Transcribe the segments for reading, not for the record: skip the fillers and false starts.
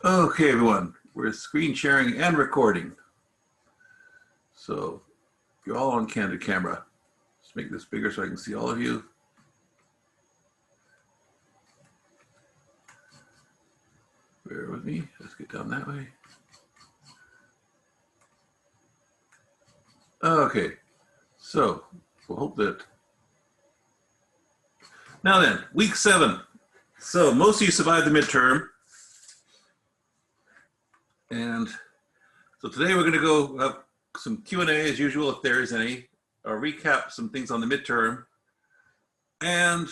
Okay, everyone, we're screen sharing and recording. So you're all on candid camera. Let's make this bigger so I can see all of you. Bear with me. Let's get down that way. Okay, so we'll hope that. Now then, week 7. So most of you survived the midterm. And so today we're going to go have some Q&A as usual, if there is any. I'll recap some things on the midterm. And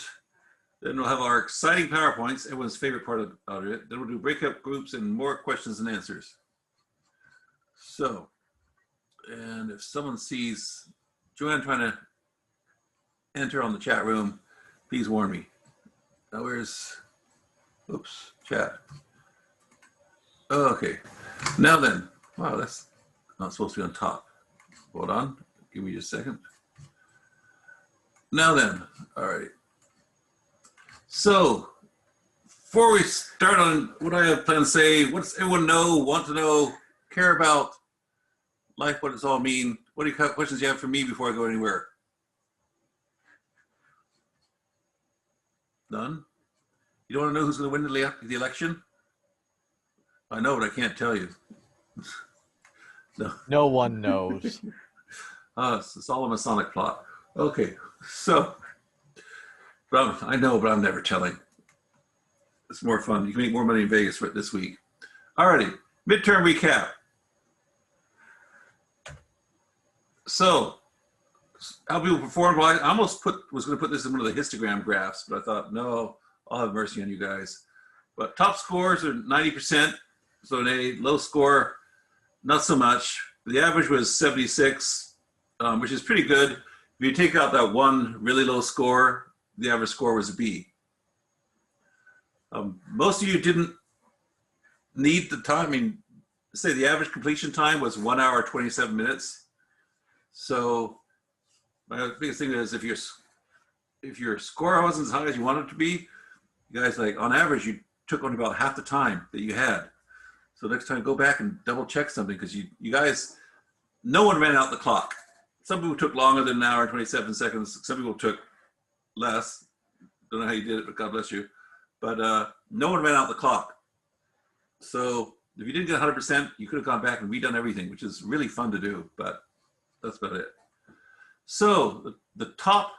then we'll have our exciting PowerPoints, everyone's favorite part of it. Then we'll do breakout groups and more questions and answers. So, and if someone sees Joanne trying to enter on the chat room, please warn me. Now where's, oops, chat. Okay, now then, wow, that's not supposed to be on top. Hold on, give me just a second. Now then, all right. So, before we start on what I have planned to say, what does everyone know, want to know, care about life, what does it all mean? What questions do you have for me before I go anywhere? None? You don't want to know who's going to win the election? I know, but I can't tell you. No one knows. It's all a Masonic plot. Okay, so, I know, but I'm never telling. It's more fun. You can make more money in Vegas for it this week. Alrighty, midterm recap. So, how people performed. Well, I almost was going to put this in one of the histogram graphs, but I thought, no, I'll have mercy on you guys. But top scores are 90%. So an A, low score, not so much. The average was 76, which is pretty good. If you take out that one really low score, the average score was a B. Most of you didn't need the time. I mean, say the average completion time was 1 hour, 27 minutes. So my biggest thing is if your score wasn't as high as you wanted it to be, you guys, like on average, you took only about half the time that you had. So next time, go back and double check something, because you guys, no one ran out the clock. Some people took longer than an hour and 27 seconds. Some people took less. Don't know how you did it, but God bless you. But no one ran out the clock. So if you didn't get 100%, you could have gone back and redone everything, which is really fun to do, but that's about it. So the top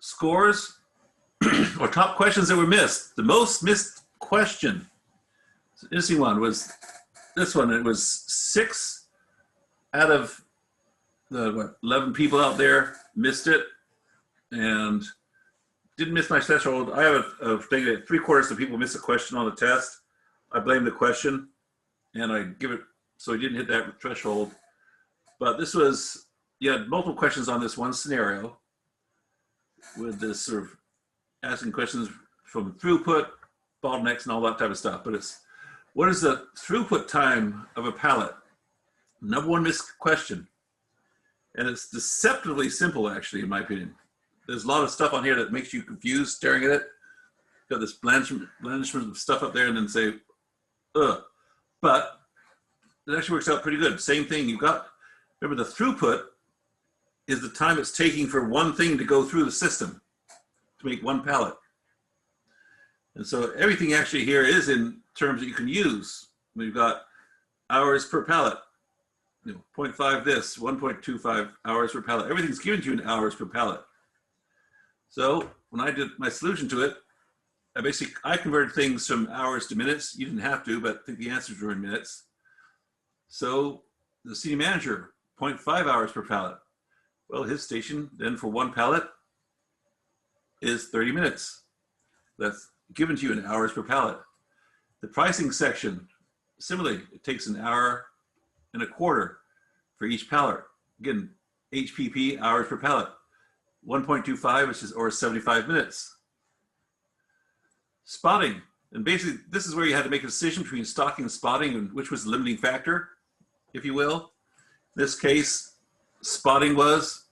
scores or top questions that were missed. The most missed question, it's an interesting one, was this one. It was 6 out of the 11 people out there missed it, and didn't miss my threshold. I have a thing that 3/4 of people miss a question on the test. I blame the question, and I give it, so he didn't hit that threshold. But this was, you had multiple questions on this one scenario with this sort of asking questions from throughput, bottlenecks, and all that type of stuff. But it's, what is the throughput time of a pallet? Number one missed question. And it's deceptively simple, actually, in my opinion. There's a lot of stuff on here that makes you confused staring at it. Got this blandishment of stuff up there and then say, ugh. But it actually works out pretty good. Same thing, you've got, remember the throughput is the time it's taking for one thing to go through the system to make one pallet. And so everything actually here is in terms that you can use. We've got hours per pallet, 0.5 this, 1.25 hours per pallet. Everything's given to you in hours per pallet. So when I did my solution to it, I converted things from hours to minutes. You didn't have to, but I think the answers were in minutes. So the senior manager, 0.5 hours per pallet. Well, his station then for one pallet is 30 minutes. That's given to you in hours per pallet. The pricing section, similarly, it takes 1.25 hours for each pallet. Again, HPP, hours per pallet. 1.25, which is, or 75 minutes. Spotting, and basically this is where you had to make a decision between stocking and spotting, and which was the limiting factor, if you will. In this case, stocking was,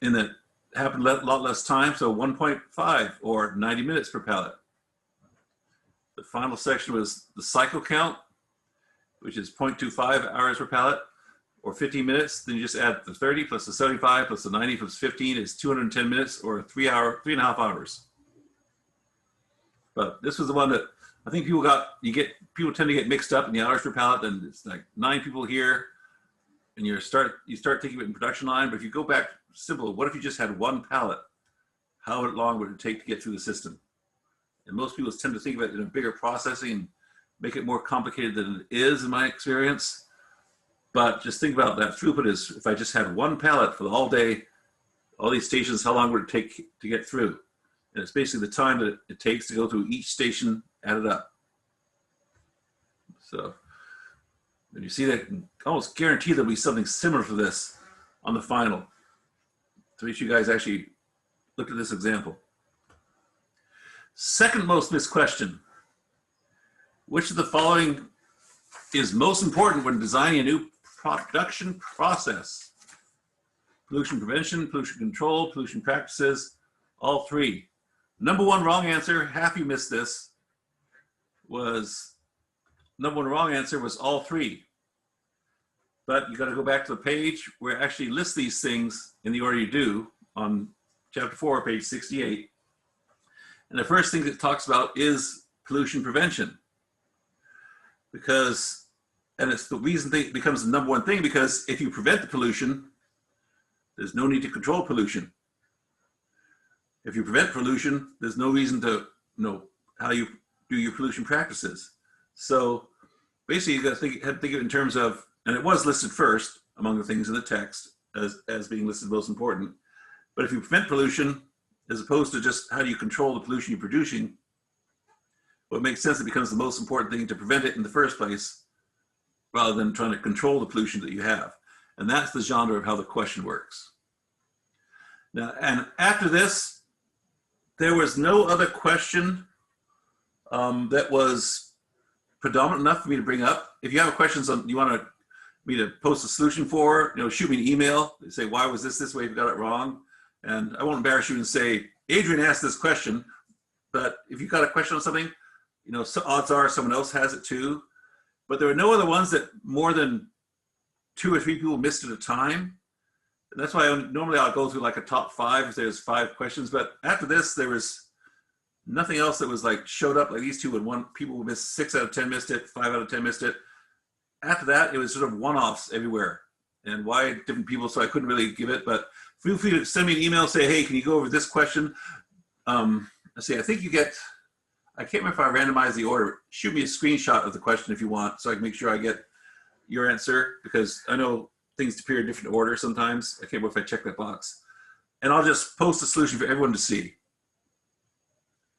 in that happened a lot less time, so 1.5 or 90 minutes per pallet. The final section was the cycle count, which is 0.25 hours per pallet, or 15 minutes. Then you just add the 30 plus the 75 plus the 90 plus 15 is 210 minutes, or 3.5 hours. But this was the one that I think people people tend to get mixed up in the hours per pallet, and it's like 9 people here, and you start thinking of it in production line. But if you go back simple, what if you just had 1 pallet? How long would it take to get through the system? And most people tend to think of it in a bigger processing and make it more complicated than it is, in my experience. But just think about that throughput is, if I just had 1 pallet for the all day, all these stations, how long would it take to get through? And it's basically the time that it takes to go through each station added up. So when you see that, almost guarantee there'll be something similar to this on the final. So each of you guys actually look at this example. Second most missed question: which of the following is most important when designing a new production process? Pollution prevention, pollution control, pollution practices, all 3. Number 1 wrong answer, half you missed this, was number 1 wrong answer was all 3. But you got to go back to the page where it actually lists these things in the order you do on chapter 4, page 68. And the first thing it talks about is pollution prevention. And it's the reason it becomes the number 1 thing, because if you prevent the pollution, there's no need to control pollution. If you prevent pollution, there's no reason to know how you do your pollution practices. So basically, you got to think of it in terms of, and it was listed first among the things in the text as being listed most important. But if you prevent pollution, as opposed to just how do you control the pollution you're producing, well, it makes sense it becomes the most important thing to prevent it in the first place, rather than trying to control the pollution that you have. And that's the genre of how the question works. Now, and after this, there was no other question that was predominant enough for me to bring up. If you have questions you want me to post a solution for, shoot me an email. Say, why was this way if you got it wrong? And I won't embarrass you and say, Adrian asked this question, but if you got a question on something, so odds are someone else has it too. But there were no other ones that more than 2 or 3 people missed at a time. And that's why normally I'll go through like a top 5 if there's 5 questions. But after this, there was nothing else that was like showed up like these 2, and people would miss 6 out of 10 missed it, 5 out of 10 missed it. After that, it was sort of one-offs everywhere. And why different people, so I couldn't really give it. But feel free to send me an email, say, hey, can you go over this question? I think you get, I can't remember if I randomized the order. Shoot me a screenshot of the question if you want, so I can make sure I get your answer, because I know things appear in different order sometimes. I can't remember if I check that box. And I'll just post a solution for everyone to see,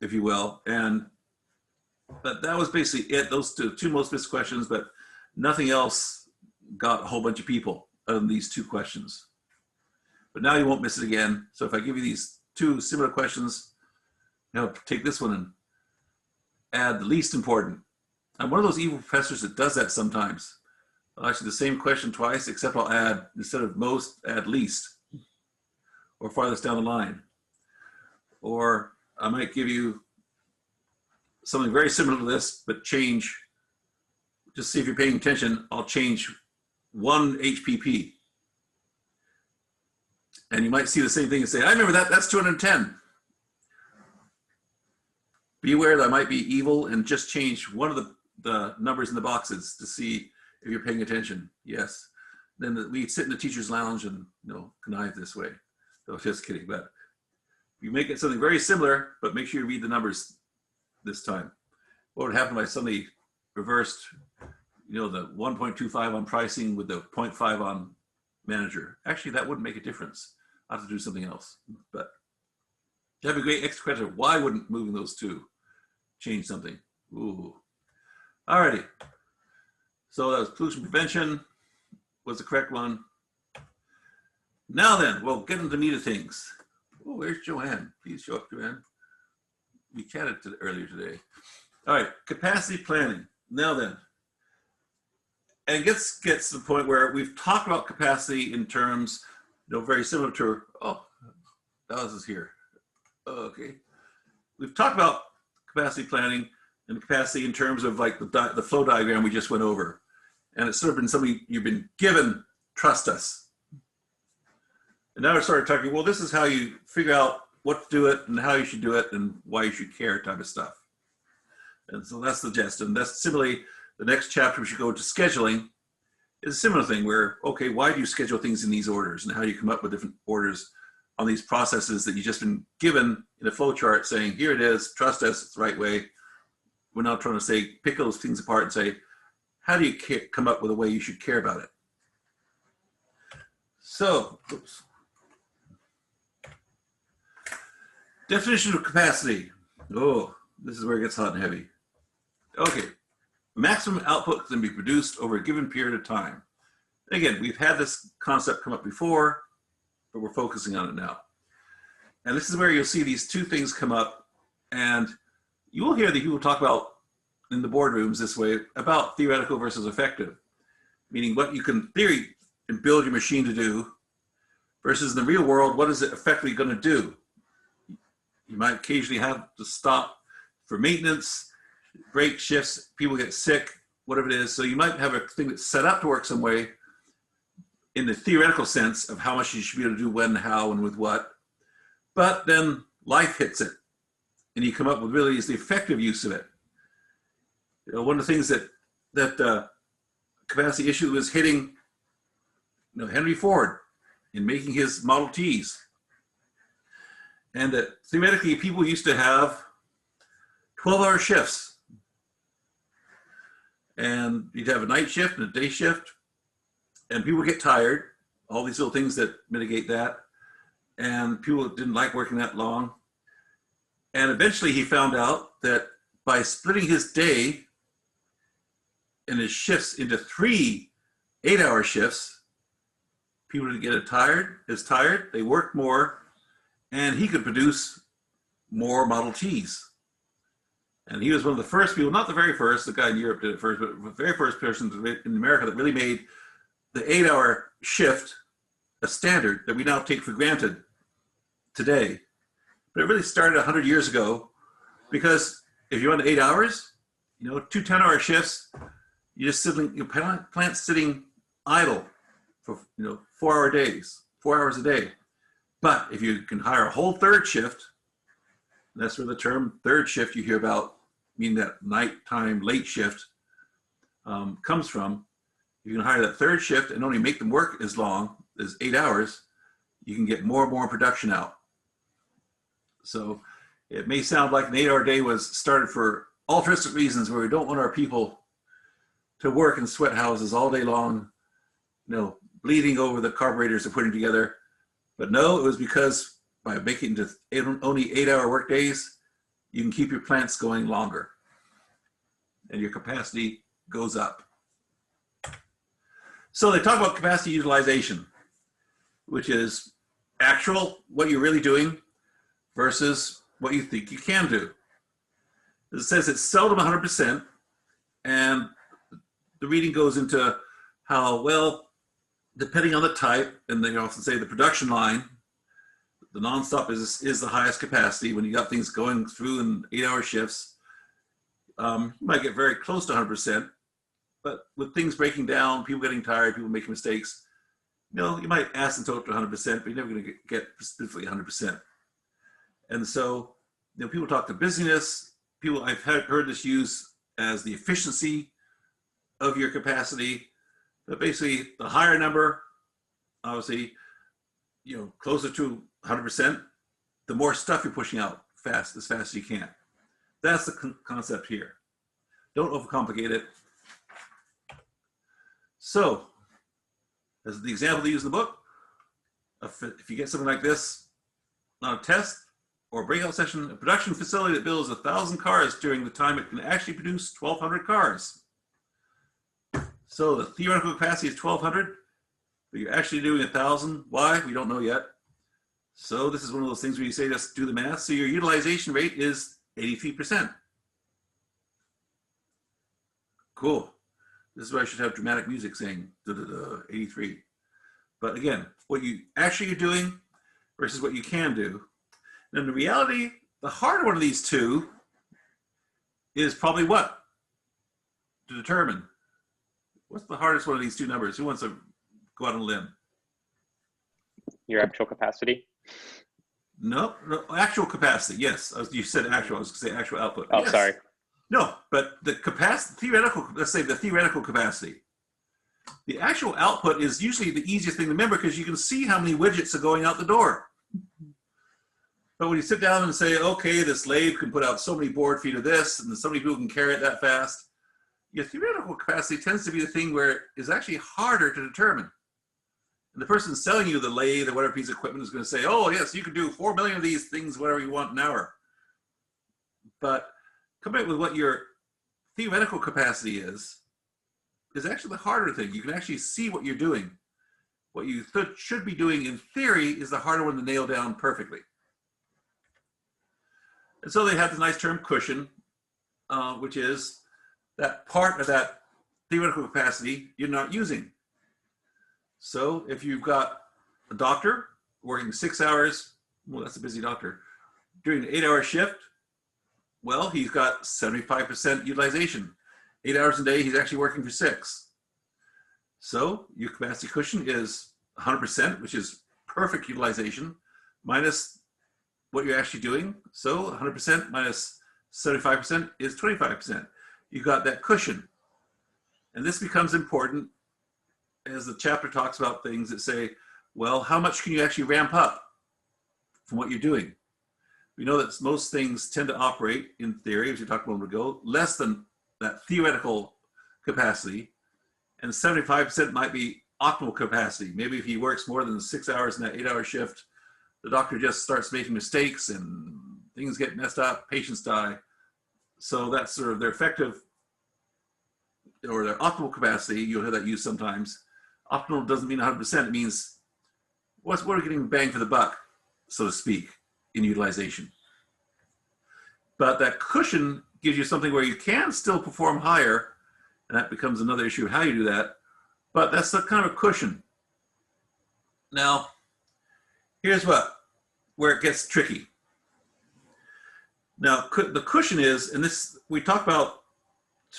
if you will. But that was basically it. Those two most missed questions, but nothing else got a whole bunch of people other than these 2 questions. But now you won't miss it again. So if I give you these 2 similar questions, take this one and add the least important. I'm one of those evil professors that does that sometimes. I'll actually the same question twice, except I'll add, instead of most, add least, or farthest down the line. Or I might give you something very similar to this, but change, just see if you're paying attention, I'll change 1 HPP. And you might see the same thing and say, I remember that, that's 210. Be aware that I might be evil and just change one of the numbers in the boxes to see if you're paying attention. Yes. Then we sit in the teacher's lounge and connive this way. So just kidding. But you make it something very similar, but make sure you read the numbers this time. What would happen if I suddenly reversed, the 1.25 on pricing with the 0.5 on manager? Actually, that wouldn't make a difference. I'll have to do something else. But you have a great extra question. Why wouldn't moving those 2 change something? Ooh. Alrighty. So that was pollution prevention was the correct one. Now then, we'll get into the meat of things. Oh, where's Joanne? Please show up, Joanne. We chatted earlier today. All right, capacity planning. Now then, and it gets to the point where we've talked about capacity in terms, very similar to, Dallas is here. Okay. We've talked about capacity planning and capacity in terms of like the flow diagram we just went over. And it's sort of been something you've been given, trust us. And now we're sort of talking, well, this is how you figure out what to do it and how you should do it and why you should care type of stuff. And so that's the gist. And that's similarly, the next chapter we should go to scheduling is a similar thing where, okay, why do you schedule things in these orders and how do you come up with different orders on these processes that you've just been given in a flow chart saying, here it is, trust us, it's the right way. We're now trying to say, pick those things apart and say, how do you come up with a way you should care about it? So, oops. Definition of capacity. Oh, this is where it gets hot and heavy. Okay, maximum output can be produced over a given period of time. Again, we've had this concept come up before, but we're focusing on it now. And this is where you'll see these two things come up, and you will hear the people talk about in the boardrooms this way about theoretical versus effective, meaning what you can theory and build your machine to do versus in the real world, what is it effectively going to do? You might occasionally have to stop for maintenance, break shifts, people get sick, whatever it is. So you might have a thing that's set up to work some way in the theoretical sense of how much you should be able to do when, how, and with what. But then life hits it, and you come up with really is the effective use of it. You know, one of the things that capacity issue was hitting, Henry Ford in making his Model Ts. And that theoretically, people used to have 12-hour shifts. And you'd have a night shift and a day shift. And people get tired, all these little things that mitigate that. And people didn't like working that long. And eventually he found out that by splitting his day and his shifts into 3 8-hour shifts, people didn't get as tired, they worked more, and he could produce more Model Ts. And he was one of the first people, not the very first, the guy in Europe did it first, but the very first person in America that really made the 8-hour shift a standard that we now take for granted today. But it really started 100 years ago, because if you want 8 hours, 2 10-hour shifts, you just plant sitting idle for 4-hour days, 4 hours a day. But if you can hire a whole third shift, that's where the term third shift you hear about, meaning that nighttime late shift comes from. You can hire that third shift and only make them work as long as 8 hours, you can get more and more production out. So it may sound like an 8-hour day was started for altruistic reasons where we don't want our people to work in sweat houses all day long, bleeding over the carburetors they're putting together. But no, it was because by making it only 8-hour work days, you can keep your plants going longer and your capacity goes up. So they talk about capacity utilization, which is actual, what you're really doing versus what you think you can do. It says it's seldom 100%, and the reading goes into how, well, depending on the type, and they often say the production line, the nonstop is the highest capacity. When you got things going through in 8-hour shifts, you might get very close to 100%, but with things breaking down, people getting tired, people making mistakes, you might asymptote to 100%, but you're never going to get specifically 100%. And so, people talk to busyness. I've heard this used as the efficiency of your capacity. But basically, the higher number, obviously, closer to 100%, the more stuff you're pushing out as fast as you can. That's the concept here. Don't overcomplicate it. So, as the example they use in the book, if you get something like this on a test or a breakout session, a production facility that builds 1,000 cars during the time it can actually produce 1,200 cars. So the theoretical capacity is 1,200, but you're actually doing 1,000. Why? We don't know yet. So this is one of those things where you say, let's do the math. So your utilization rate is 83%. Cool. This is where I should have dramatic music saying 83. But again, what you actually are doing versus what you can do. And in reality, the harder one of these two is probably what? To determine. What's the hardest one of these two numbers? Who wants to go out on a limb? Your actual capacity? No, actual capacity. Yes, you said actual. I was going to say actual output. Oh, yes. sorry. No, but the capacity, theoretical, let's say the theoretical capacity. The actual output is usually the easiest thing to remember because you can see how many widgets are going out the door. But when you sit down and say, okay, this lathe can put out so many board feet of this, and so many people can carry it that fast, your theoretical capacity tends to be the thing where it's actually harder to determine. And the person selling you the lathe or whatever piece of equipment is going to say, oh, yes, you can do 4 million of these things, whatever you want an hour. But coming up with what your theoretical capacity is actually the harder thing. You can actually see what you're doing. What you should be doing in theory is the harder one to nail down perfectly. And so they have this nice term cushion, which is that part of that theoretical capacity you're not using. So if you've got a doctor working 6 hours, well, that's a busy doctor, during an 8-hour shift, well, he's got 75% utilization. 8 hours a day, he's actually working for 6. So your capacity cushion is 100%, which is perfect utilization, minus what you're actually doing. So 100% minus 75% is 25%. You've got that cushion. And this becomes important as the chapter talks about things that say, well, how much can you actually ramp up from what you're doing? We know that most things tend to operate, in theory, as we talked a moment ago, less than that theoretical capacity, and 75% might be optimal capacity. Maybe if he works more than 6 hours in that 8-hour shift, the doctor just starts making mistakes and things get messed up, patients die. So that's sort of their effective or their optimal capacity. You'll hear that used sometimes. Optimal doesn't mean 100%. It means what are we getting bang for the buck, so to speak, in utilization. But that cushion gives you something where you can still perform higher, and that becomes another issue of how you do that. But that's the kind of a cushion. Now, here's where it gets tricky. Now, the cushion is, and this we talked about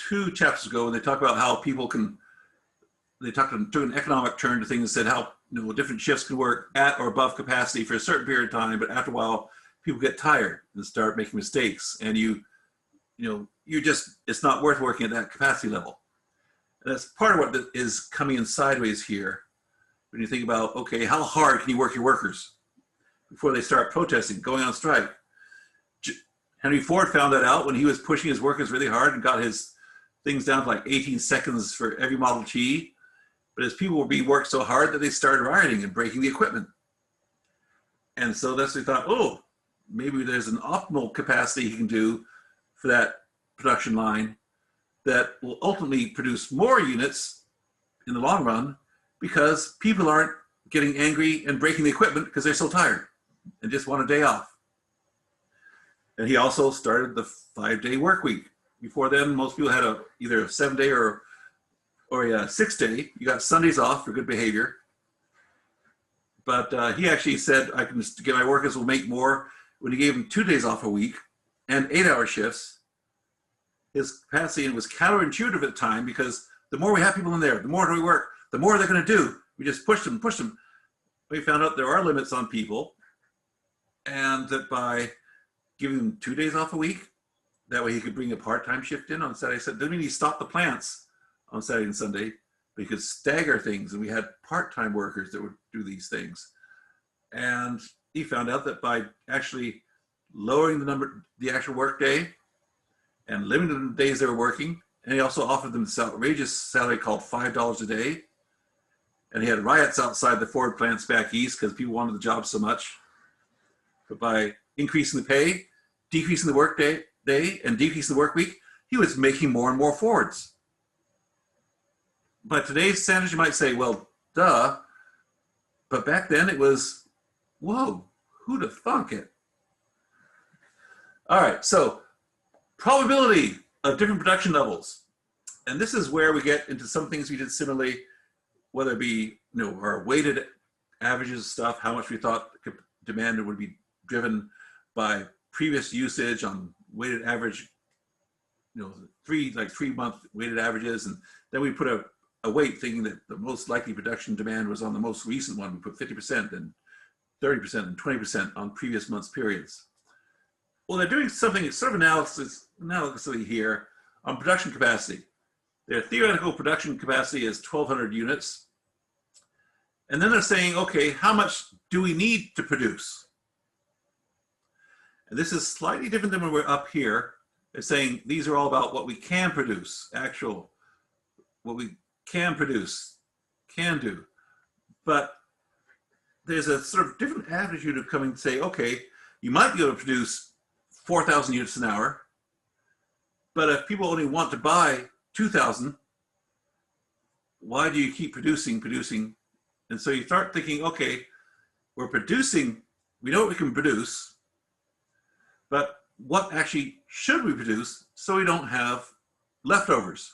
2 chapters ago, when they talk about how people can, they took an economic turn to things and said how different shifts can work at or above capacity for a certain period of time, but after a while, people get tired and start making mistakes, and you just, it's not worth working at that capacity level. And that's part of what is coming in sideways here when you think about, okay, how hard can you work your workers before they start protesting, going on strike? Henry Ford found that out when he was pushing his workers really hard and got his things down to like 18 seconds for every Model T. But as people were being worked so hard that they started rioting and breaking the equipment. And so that's when we thought, oh, maybe there's an optimal capacity he can do for that production line that will ultimately produce more units in the long run because people aren't getting angry and breaking the equipment because they're so tired and just want a day off. And he also started the 5-day work week. Before then, most people had either a 7-day or a 6-day. You got Sundays off for good behavior. But he actually said, I can just get my workers will make more. When he gave them 2 days off a week and 8-hour shifts, his capacity was counterintuitive at the time because the more we have people in there, the more we work, the more they're going to do. We just push them. We found out there are limits on people, and that by giving them 2 days off a week, that way he could bring a part-time shift in on Saturday. Doesn't mean he stopped the plants on Saturday and Sunday, but he could stagger things, and we had part-time workers that would do these things. And he found out that by actually lowering the actual work day and limiting the days they were working, and he also offered them this outrageous salary called $5 a day. And he had riots outside the Ford plants back east because people wanted the job so much. But by increasing the pay, decreasing the work day, and decreasing the work week, he was making more and more Fords. By today's standards, you might say, well, duh. But back then it was, whoa, who'd have thunk it? All right, so probability of different production levels. And this is where we get into some things we did similarly, whether it be our weighted averages stuff, how much we thought demand would be driven by previous usage on weighted average 3-month weighted averages, and then we put a weight thinking that the most likely production demand was on the most recent one. We put 50% and 30% and 20% on previous months' periods. Well, they're doing something sort of analogously here on production capacity. Their theoretical production capacity is 1,200 units. And then they're saying, okay, how much do we need to produce? And this is slightly different than when we're up here. They're saying these are all about what we can produce, what we can produce, can do. But there's a sort of different attitude of coming to say, okay, you might be able to produce 4,000 units an hour, but if people only want to buy 2,000, why do you keep producing? And so you start thinking, okay, we're producing, we know what we can produce, but what actually should we produce so we don't have leftovers?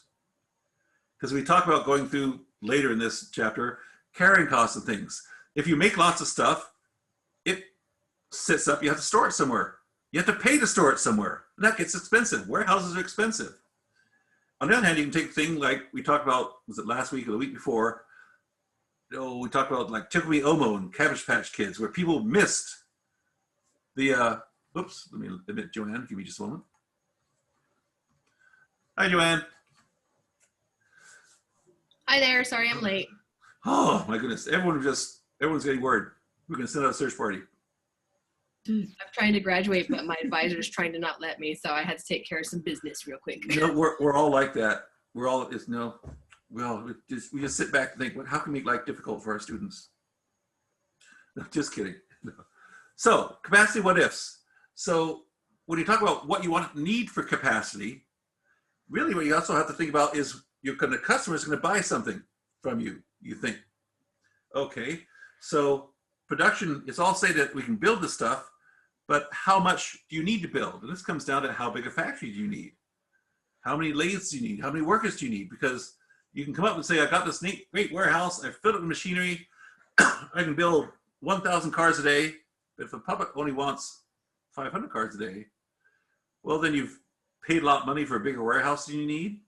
Because we talk about going through later in this chapter, carrying costs and things. If you make lots of stuff, it sits up, you have to store it somewhere. You have to pay to store it somewhere. And that gets expensive. Warehouses are expensive. On the other hand, you can take things like we talked about, was it last week or the week before? We talked about like Tickle Me Elmo and Cabbage Patch Kids, where people missed the, oops, let me admit Joanne, give me just a moment. Hi, Joanne. Hi there, sorry I'm late. Oh my goodness, everyone's getting word. We're gonna send out a search party. I'm trying to graduate, but my advisor's trying to not let me, so I had to take care of some business real quick. We're all like that. We just sit back and think, how can we make life difficult for our students? No, just kidding. No. So capacity what ifs. So when you talk about what you need for capacity, really what you also have to think about is the customer is going to buy something from you. You think, okay, so production is all say that we can build this stuff, but how much do you need to build? And this comes down to how big a factory do you need? How many lathes do you need? How many workers do you need? Because you can come up and say, I got this great warehouse, I've filled it with machinery, I can build 1,000 cars a day, but if the public only wants 500 cars a day, well, then you've paid a lot of money for a bigger warehouse than you need.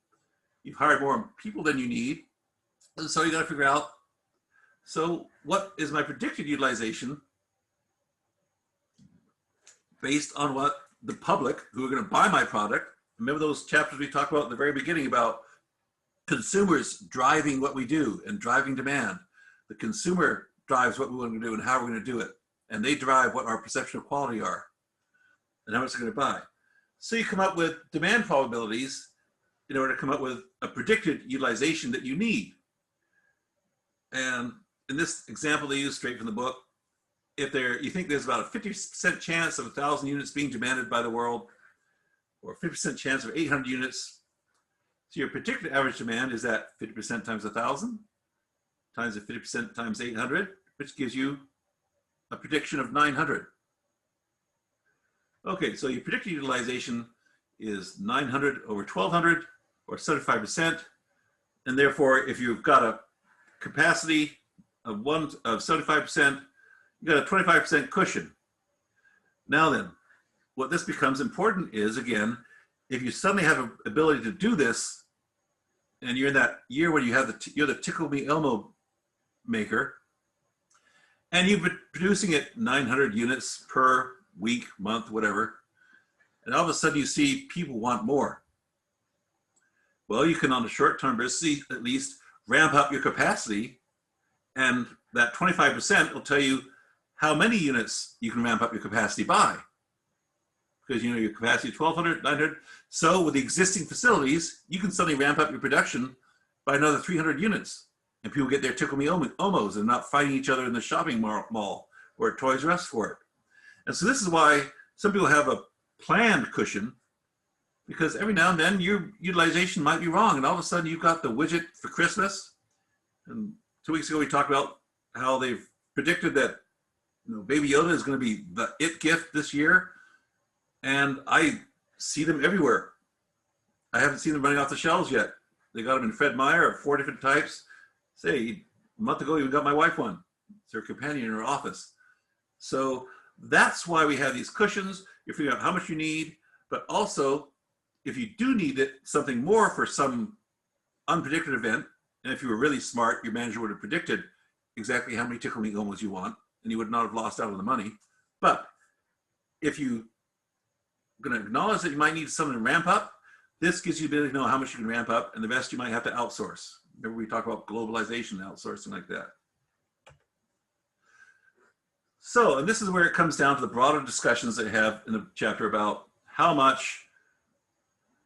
You've hired more people than you need. And so you got to figure out, so what is my predicted utilization based on what the public who are going to buy my product? Remember those chapters we talked about at the very beginning about consumers driving what we do and driving demand. The consumer drives what we want to do and how we're going to do it. And they drive what our perception of quality are and how much they're going to buy. So you come up with demand probabilities in order to come up with a predicted utilization that you need. And in this example they use straight from the book, you think there's about a 50% chance of 1,000 units being demanded by the world, or 50% chance of 800 units. So your predicted average demand is that 50% times 1,000 times the 50% times 800, which gives you a prediction of 900. Okay, so your predicted utilization is 900 over 1,200, or 75%. And therefore, if you've got a capacity of 75%, you've got a 25% cushion. Now then, what this becomes important is, again, if you suddenly have an ability to do this, and you're in that year when you're the Tickle Me Elmo maker, and you've been producing it 900 units per week, month, whatever, and all of a sudden you see people want more. Well, you can, on a short-term basis, at least ramp up your capacity, and that 25% will tell you how many units you can ramp up your capacity by. Because your capacity is 1,200, 900. So with the existing facilities, you can suddenly ramp up your production by another 300 units. And people get their Tickle Me Elmos and not fighting each other in the shopping mall or at Toys R Us for it. And so this is why some people have a planned cushion, because every now and then your utilization might be wrong. And all of a sudden you've got the widget for Christmas. And 2 weeks ago we talked about how they've predicted that Baby Yoda is going to be the it gift this year. And I see them everywhere. I haven't seen them running off the shelves yet. They got them in Fred Meyer of 4 different types. Say, a month ago, you got my wife one. It's her companion in her office. So that's why we have these cushions. You're figuring out how much you need, but also if you do need it, something more for some unpredicted event, and if you were really smart, your manager would have predicted exactly how many tickle me Elmos you want, and you would not have lost out on the money. But if you're going to acknowledge that you might need something to ramp up, this gives you the ability to know how much you can ramp up, and the rest you might have to outsource. Remember we talk about globalization and outsourcing like that. So, and this is where it comes down to the broader discussions that I have in the chapter about how much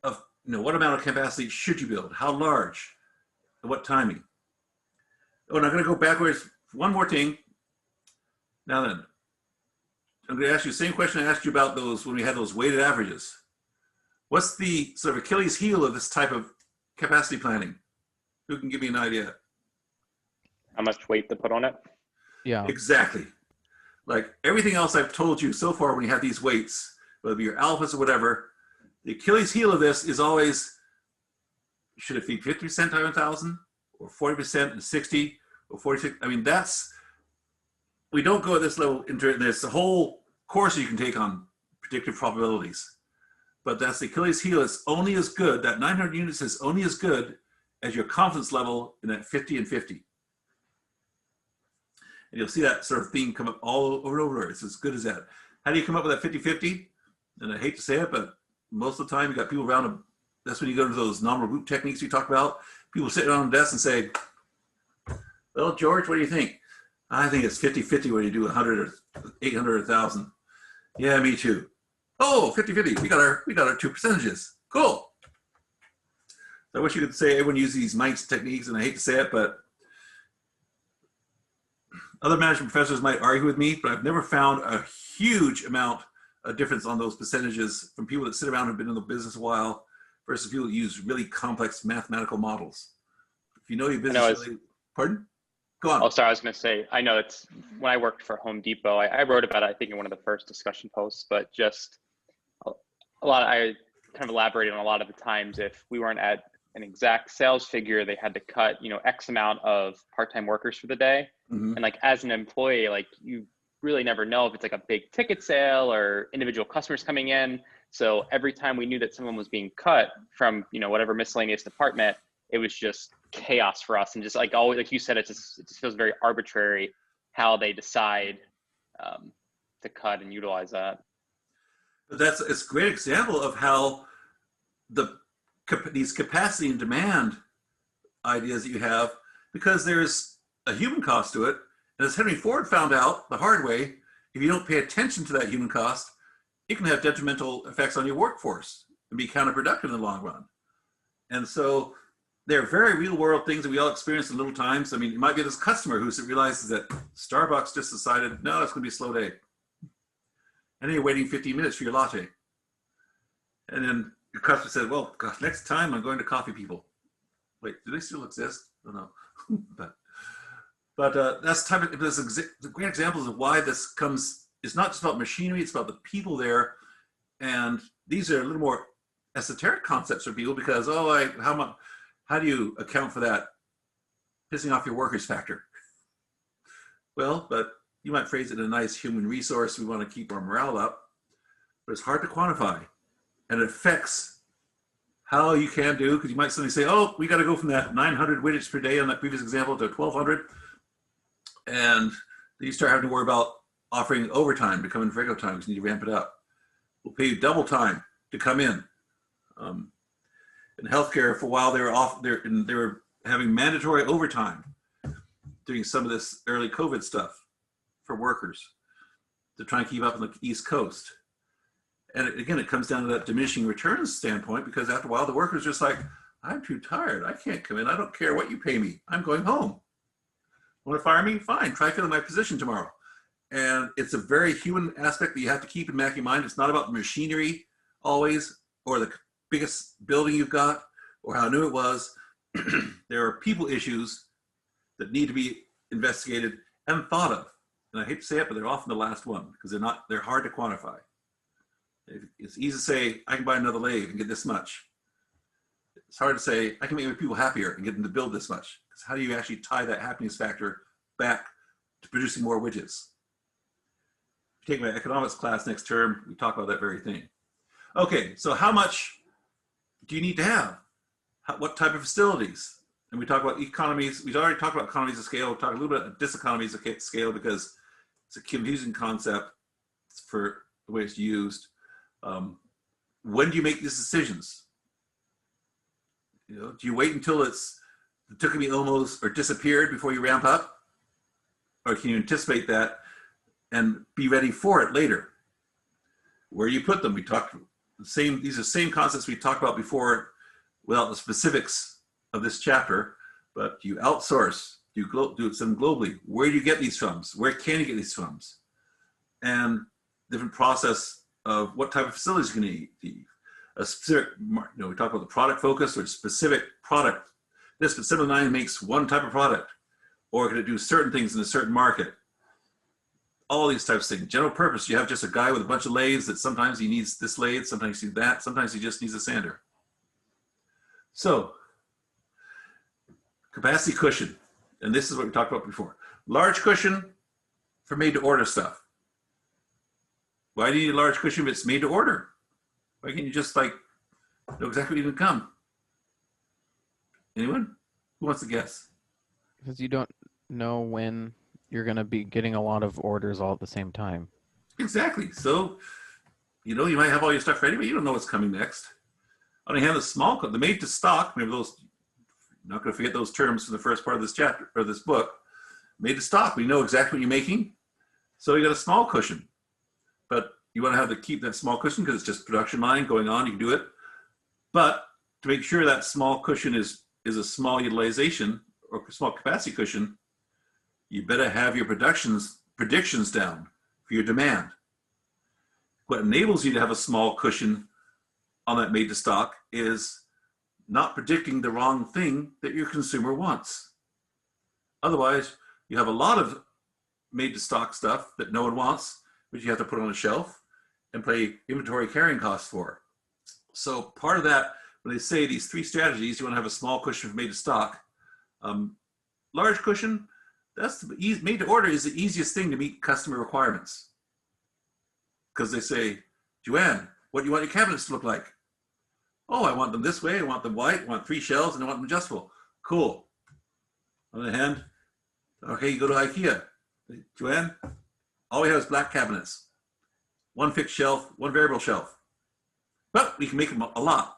of, what amount of capacity should you build, how large, and what timing. Oh, and I'm going to go backwards one more thing. Now then, I'm going to ask you the same question I asked you about those when we had those weighted averages. What's the sort of Achilles heel of this type of capacity planning? Who can give me an idea? How much weight to put on it? Yeah. Exactly. Like everything else I've told you so far when you have these weights, whether it be your alphas or whatever, the Achilles heel of this is always, should it be 50% times 1,000 or 40% and 60 or 46? I mean, we don't go at this level into it. There's a whole course you can take on predictive probabilities. But that's the Achilles heel. It's only as good, that 900 units is only as good as your confidence level in that 50 and 50. And you'll see that sort of theme come up all over and over. It's as good as that. How do you come up with that 50-50? And I hate to say it, but most of the time you got people around them. That's when you go to those nominal group techniques you talk about. People sitting on the desk and say, well, George, what do you think? I think it's 50-50 when you do 100 or 800 or 1,000. Yeah, me too. Oh, 50-50. We got our two percentages. Cool. So I wish you could say everyone uses these Mike's techniques, and I hate to say it, but other management professors might argue with me, but I've never found a huge amount of difference on those percentages from people that sit around and have been in the business a while versus people that use really complex mathematical models. If you know your business, really, pardon? Go on. Oh, sorry, I was going to say, I know it's when I worked for Home Depot, I wrote about it, I think, in one of the first discussion posts, but just I kind of elaborated on a lot of the times if we weren't at an exact sales figure, they had to cut, X amount of part-time workers for the day. Mm-hmm. And like, as an employee, like you really never know if it's like a big ticket sale or individual customers coming in. So every time we knew that someone was being cut from, whatever miscellaneous department, it was just chaos for us. And just like always, like you said, it just feels very arbitrary how they decide to cut and utilize that. But it's a great example of how these capacity and demand ideas that you have, because there's a human cost to it. And as Henry Ford found out the hard way, if you don't pay attention to that human cost, it can have detrimental effects on your workforce and be counterproductive in the long run. And so they're very real world things that we all experience in little times. I mean, it might be this customer who realizes that Starbucks just decided, no, it's going to be a slow day. And then you're waiting 15 minutes for your latte. And then your customer said, well, gosh, next time I'm going to Coffee People. Wait, do they still exist? I don't know. but that's the great examples of why this comes. It's not just about machinery, it's about the people there. And these are a little more esoteric concepts for people because, how do you account for that pissing off your workers factor? Well, but you might phrase it in a nice human resource. We want to keep our morale up, but it's hard to quantify. And it affects how you can do, because you might suddenly say, oh, we got to go from that 900 widgets per day on that previous example to 1,200. And then you start having to worry about offering overtime to come in for regular time because you need to ramp it up. We'll pay you double time to come in. In healthcare, for a while, they were having mandatory overtime doing some of this early COVID stuff for workers to try and keep up on the East Coast. And again, it comes down to that diminishing returns standpoint, because after a while, the workers are just like, I'm too tired. I can't come in. I don't care what you pay me. I'm going home. Want to fire me? Fine. Try filling my position tomorrow. And it's a very human aspect that you have to keep in the back of your mind. It's not about the machinery always, or the biggest building you've got, or how new it was. There are people issues that need to be investigated and thought of. And I hate to say it, but they're often the last one because they're hard to quantify. It's easy to say, I can buy another lathe and get this much. It's hard to say, I can make people happier and get them to build this much. Because how do you actually tie that happiness factor back to producing more widgets? If you take my economics class next term, we talk about that very thing. Okay, so how much do you need to have? What type of facilities? And we talk about economies. We've already talked about economies of scale. We'll talk a little bit about diseconomies of scale because it's a confusing concept for the way it's used. When do you make these decisions? You know, do you wait until it took me almost or disappeared before you ramp up? Or can you anticipate that and be ready for it later? Where you put them, we talked these are the same concepts we talked about before without the specifics of this chapter, but do you outsource? Do you do some globally? Where do you get these from? Where can you get these from? And different process of what type of facilities you can need. A specific, you know, we talk about the product focus or specific product. This specific line makes one type of product, or can it do certain things in a certain market? All these types of things. General purpose, you have just a guy with a bunch of lathes that sometimes he needs this lathe, sometimes he needs that, sometimes he just needs a sander. So, capacity cushion, and this is what we talked about before. Large cushion for made to order stuff. Why do you need a large cushion if it's made to order? Why can't you just like know exactly when you can come? Anyone? Who wants to guess? Because you don't know when you're going to be getting a lot of orders all at the same time. Exactly. So, you know, you might have all your stuff ready, but you don't know what's coming next. On the other hand, the made to stock, maybe those, I'm not going to forget those terms from the first part of this chapter or this book. Made to stock, we know exactly what you're making. So you got a small cushion, but you want to have to keep that small cushion because it's just production line going on. You can do it, but to make sure that small cushion is a small utilization or small capacity cushion, you better have your predictions down for your demand. What enables you to have a small cushion on that made to stock is not predicting the wrong thing that your consumer wants. Otherwise, you have a lot of made to stock stuff that no one wants, which you have to put on a shelf and pay inventory carrying costs for. So part of that, when they say these 3 strategies, you want to have a small cushion for made to stock. Large cushion, made to order is the easiest thing to meet customer requirements. Because they say, Joanne, what do you want your cabinets to look like? Oh, I want them this way, I want them white, I want 3 shelves, and I want them adjustable. Cool. On the other hand, okay, you go to IKEA. Joanne, all we have is black cabinets. 1 fixed shelf, 1 variable shelf. But we can make them a lot.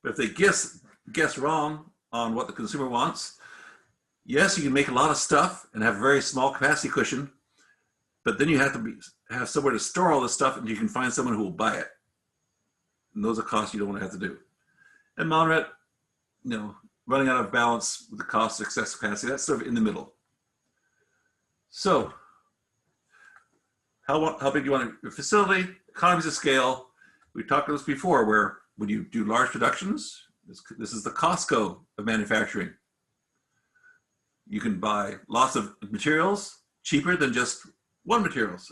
But if they guess wrong on what the consumer wants, yes, you can make a lot of stuff and have a very small capacity cushion, but then you have to have somewhere to store all this stuff and you can find someone who will buy it. And those are costs you don't want to have to do. And moderate, you know, running out of balance with the cost of excess capacity, that's sort of in the middle. So, how big do you want your facility? Economies of scale. We talked about this before, where when you do large productions, this is the Costco of manufacturing. You can buy lots of materials cheaper than just one materials.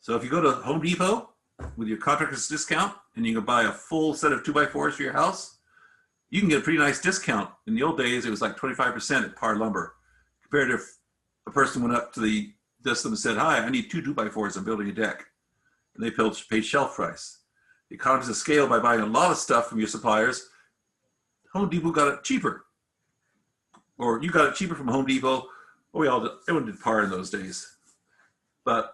So if you go to Home Depot with your contractor's discount and you can buy a full set of 2x4s for your house, you can get a pretty nice discount. In the old days, it was like 25% at par lumber. Compared to if a person went up to the system and said, hi, I need 2 2x4s, I'm building a deck. And they paid shelf price. The economies of scale by buying a lot of stuff from your suppliers, Home Depot got it cheaper. Or you got it cheaper from Home Depot. Well, everyone did par in those days. But,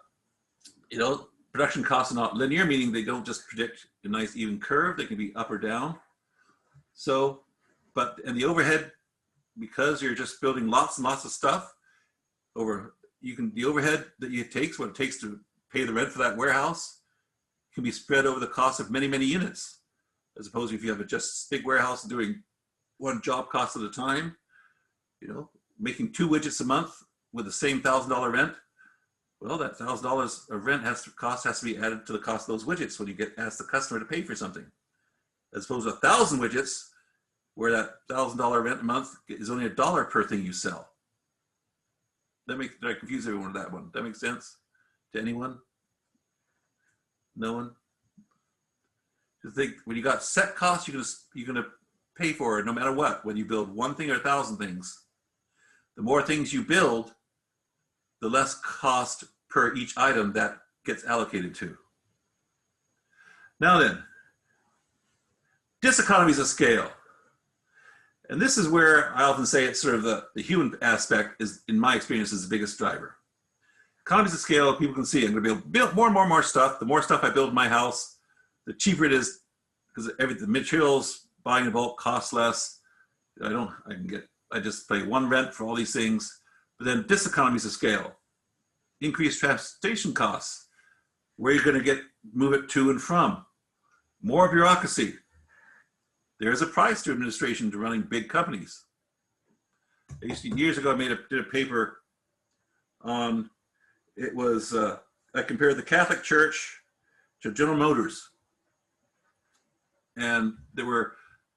you know, production costs are not linear, meaning they don't just predict a nice even curve. They can be up or down. So, and the overhead, because you're just building lots and lots of stuff, the overhead that it takes, what it takes to pay the rent for that warehouse, can be spread over the cost of many, many units. As opposed to if you have just a big warehouse doing one job cost at a time, you know, making 2 widgets a month with the same $1,000 rent. Well, that $1,000 of rent has to be added to the cost of those widgets when you ask the customer to pay for something. As opposed to 1,000 widgets, where that $1,000 rent a month is only $1 per thing you sell. Did I confuse everyone with that one? That makes sense to anyone? No one? Just think, when you got set costs, you're gonna pay for it no matter what. When you build one thing or 1,000 things, the more things you build, the less cost per each item that gets allocated to. Now then, diseconomies of scale. And this is where I often say it's sort of the human aspect is, in my experience, is the biggest driver. Economies of scale, people can see I'm going to be able to build more and more stuff. The more stuff I build in my house, the cheaper it is because the materials buying in bulk costs less. I just pay one rent for all these things. But then diseconomies of scale, increased transportation costs, where you're going to move it to and from, more bureaucracy. There's a price to administration to running big companies. Years ago, I did a paper on, I compared the Catholic Church to General Motors. And there were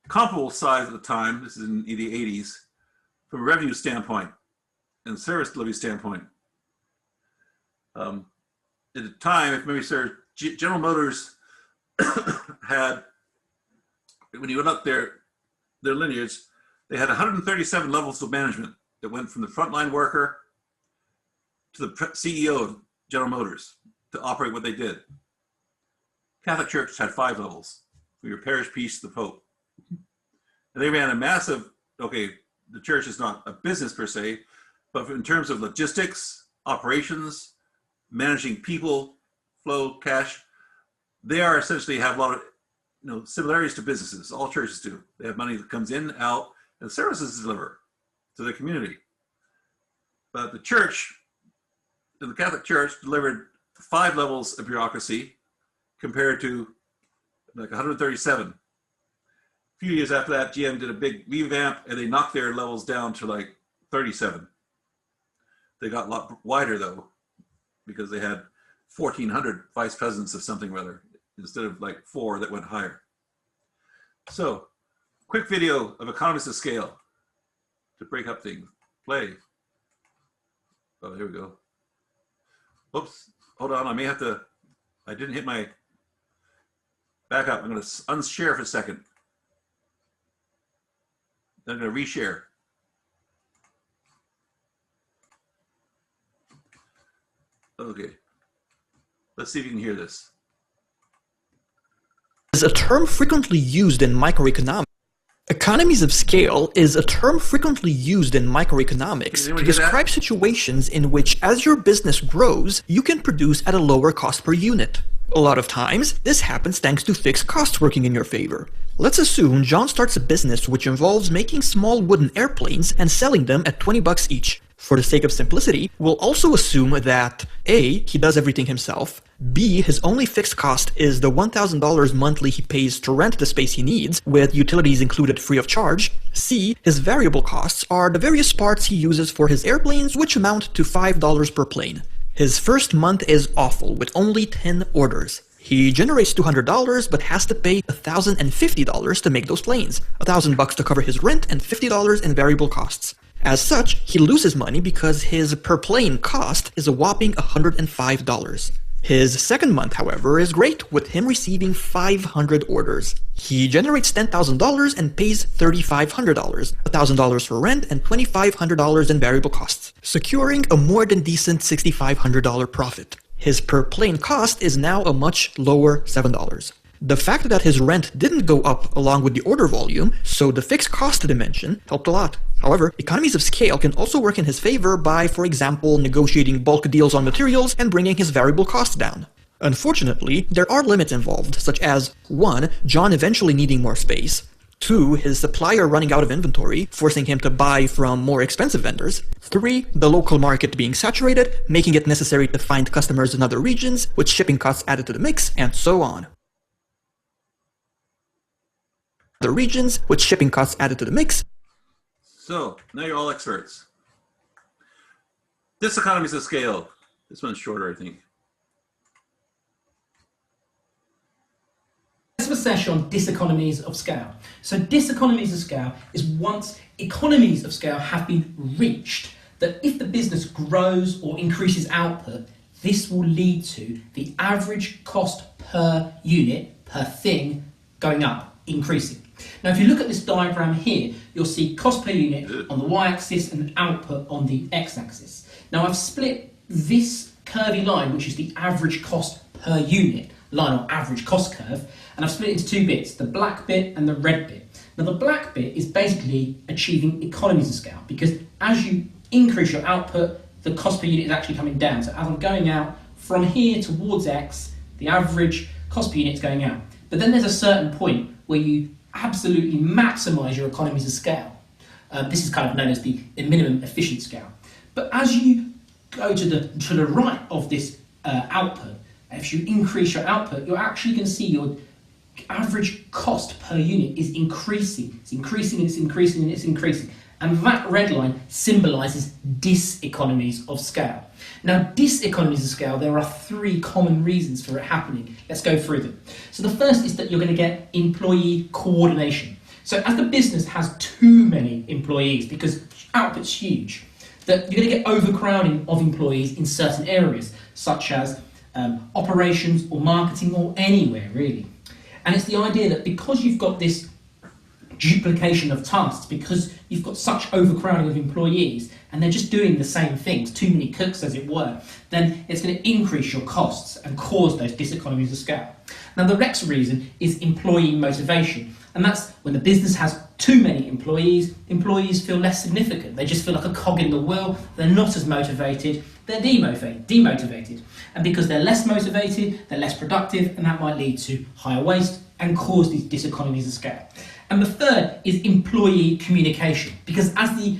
comparable size at the time, this is in the 80s, from a revenue standpoint and service delivery standpoint. At the time, if memory serves, General Motors had, when you went up their lineage, they had 137 levels of management that went from the frontline worker to the CEO of General Motors to operate what they did. Catholic Church had 5 levels, from your parish priest to the Pope. And they ran a massive, the church is not a business per se, but in terms of logistics, operations, managing people, flow, cash, they are essentially have a lot of similarities to businesses. All churches do. They have money that comes in, out, and services to deliver to the community. But the church, the Catholic Church, delivered 5 levels of bureaucracy compared to like 137. A few years after that, GM did a big revamp and they knocked their levels down to like 37. They got a lot wider though, because they had 1,400 vice presidents of something or other, instead of like 4 that went higher. So, quick video of economies of scale to break up things. Play. Oh, here we go. Oops, hold on, I didn't hit my, back up. I'm going to unshare for a second. Then I'm going to reshare. Okay, let's see if you can hear this. Is a term frequently used in microeconomics. Economies of scale is a term frequently used in microeconomics to describe situations in which, as your business grows, you can produce at a lower cost per unit. A lot of times, this happens thanks to fixed costs working in your favor. Let's assume John starts a business which involves making small wooden airplanes and selling them at $20 each. For the sake of simplicity, we'll also assume that A, he does everything himself, B, his only fixed cost is the $1,000 monthly he pays to rent the space he needs, with utilities included free of charge, C, his variable costs are the various parts he uses for his airplanes, which amount to $5 per plane. His first month is awful, with only 10 orders. He generates $200, but has to pay $1,050 to make those planes, $1,000 to cover his rent, and $50 in variable costs. As such, he loses money because his per plane cost is a whopping $105. His second month, however, is great, with him receiving 500 orders. He generates $10,000 and pays $3,500, $1,000 for rent and $2,500 in variable costs, securing a more than decent $6,500 profit. His per plane cost is now a much lower $7. The fact that his rent didn't go up along with the order volume, so the fixed cost dimension, helped a lot. However, economies of scale can also work in his favor by, for example, negotiating bulk deals on materials and bringing his variable costs down. Unfortunately, there are limits involved, such as 1. John eventually needing more space, 2. His supplier running out of inventory, forcing him to buy from more expensive vendors, 3. The local market being saturated, making it necessary to find customers in other regions, with shipping costs added to the mix, and so on. Other regions, with shipping costs added to the mix. So, now you're all experts. Diseconomies of scale. This one's shorter, I think. Let's have a session on diseconomies of scale. So diseconomies of scale is once economies of scale have been reached, that if the business grows or increases output, this will lead to the average cost per unit, per thing, going up, increasing. Now, if you look at this diagram here, you'll see cost per unit on the y-axis and output on the x-axis. Now, I've split this curvy line, which is the average cost per unit line or average cost curve, And I've split it into two bits, the black bit and the red bit. Now the black bit is basically achieving economies of scale, because as you increase your output, the cost per unit is actually coming down. So as I'm going out from here towards X, the average cost per unit is going out. But then there's a certain point where you absolutely maximize your economies of scale. This is kind of known as the minimum efficient scale. But as you go to the right of this output, if you increase your output, you're actually going to see your average cost per unit is increasing. It's increasing and it's increasing and it's increasing. And that red line symbolizes diseconomies of scale. Now, diseconomies of scale, there are three common reasons for it happening. Let's go through them. So the first is that you're going to get employee coordination. So as the business has too many employees, because output's huge, that you're going to get overcrowding of employees in certain areas, such as operations or marketing or anywhere really. And it's the idea that because you've got this duplication of tasks, because you've got such overcrowding of employees and they're just doing the same things, too many cooks as it were, then it's going to increase your costs and cause those diseconomies of scale. Now the next reason is employee motivation, and that's when the business has too many employees feel less significant. They just feel like a cog in the wheel, they're not as motivated, they're demotivated. And because they're less motivated, they're less productive, and that might lead to higher waste and cause these diseconomies of scale. And the third is employee communication, because as the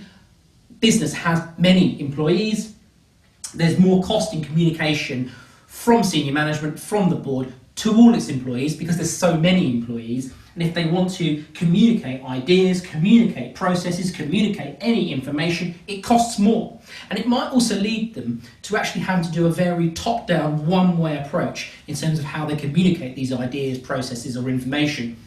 business has many employees, there's more cost in communication from senior management, from the board, to all its employees, because there's so many employees. And if they want to communicate ideas, communicate processes, communicate any information, it costs more. And it might also lead them to actually having to do a very top-down, one-way approach in terms of how they communicate these ideas, processes, or information.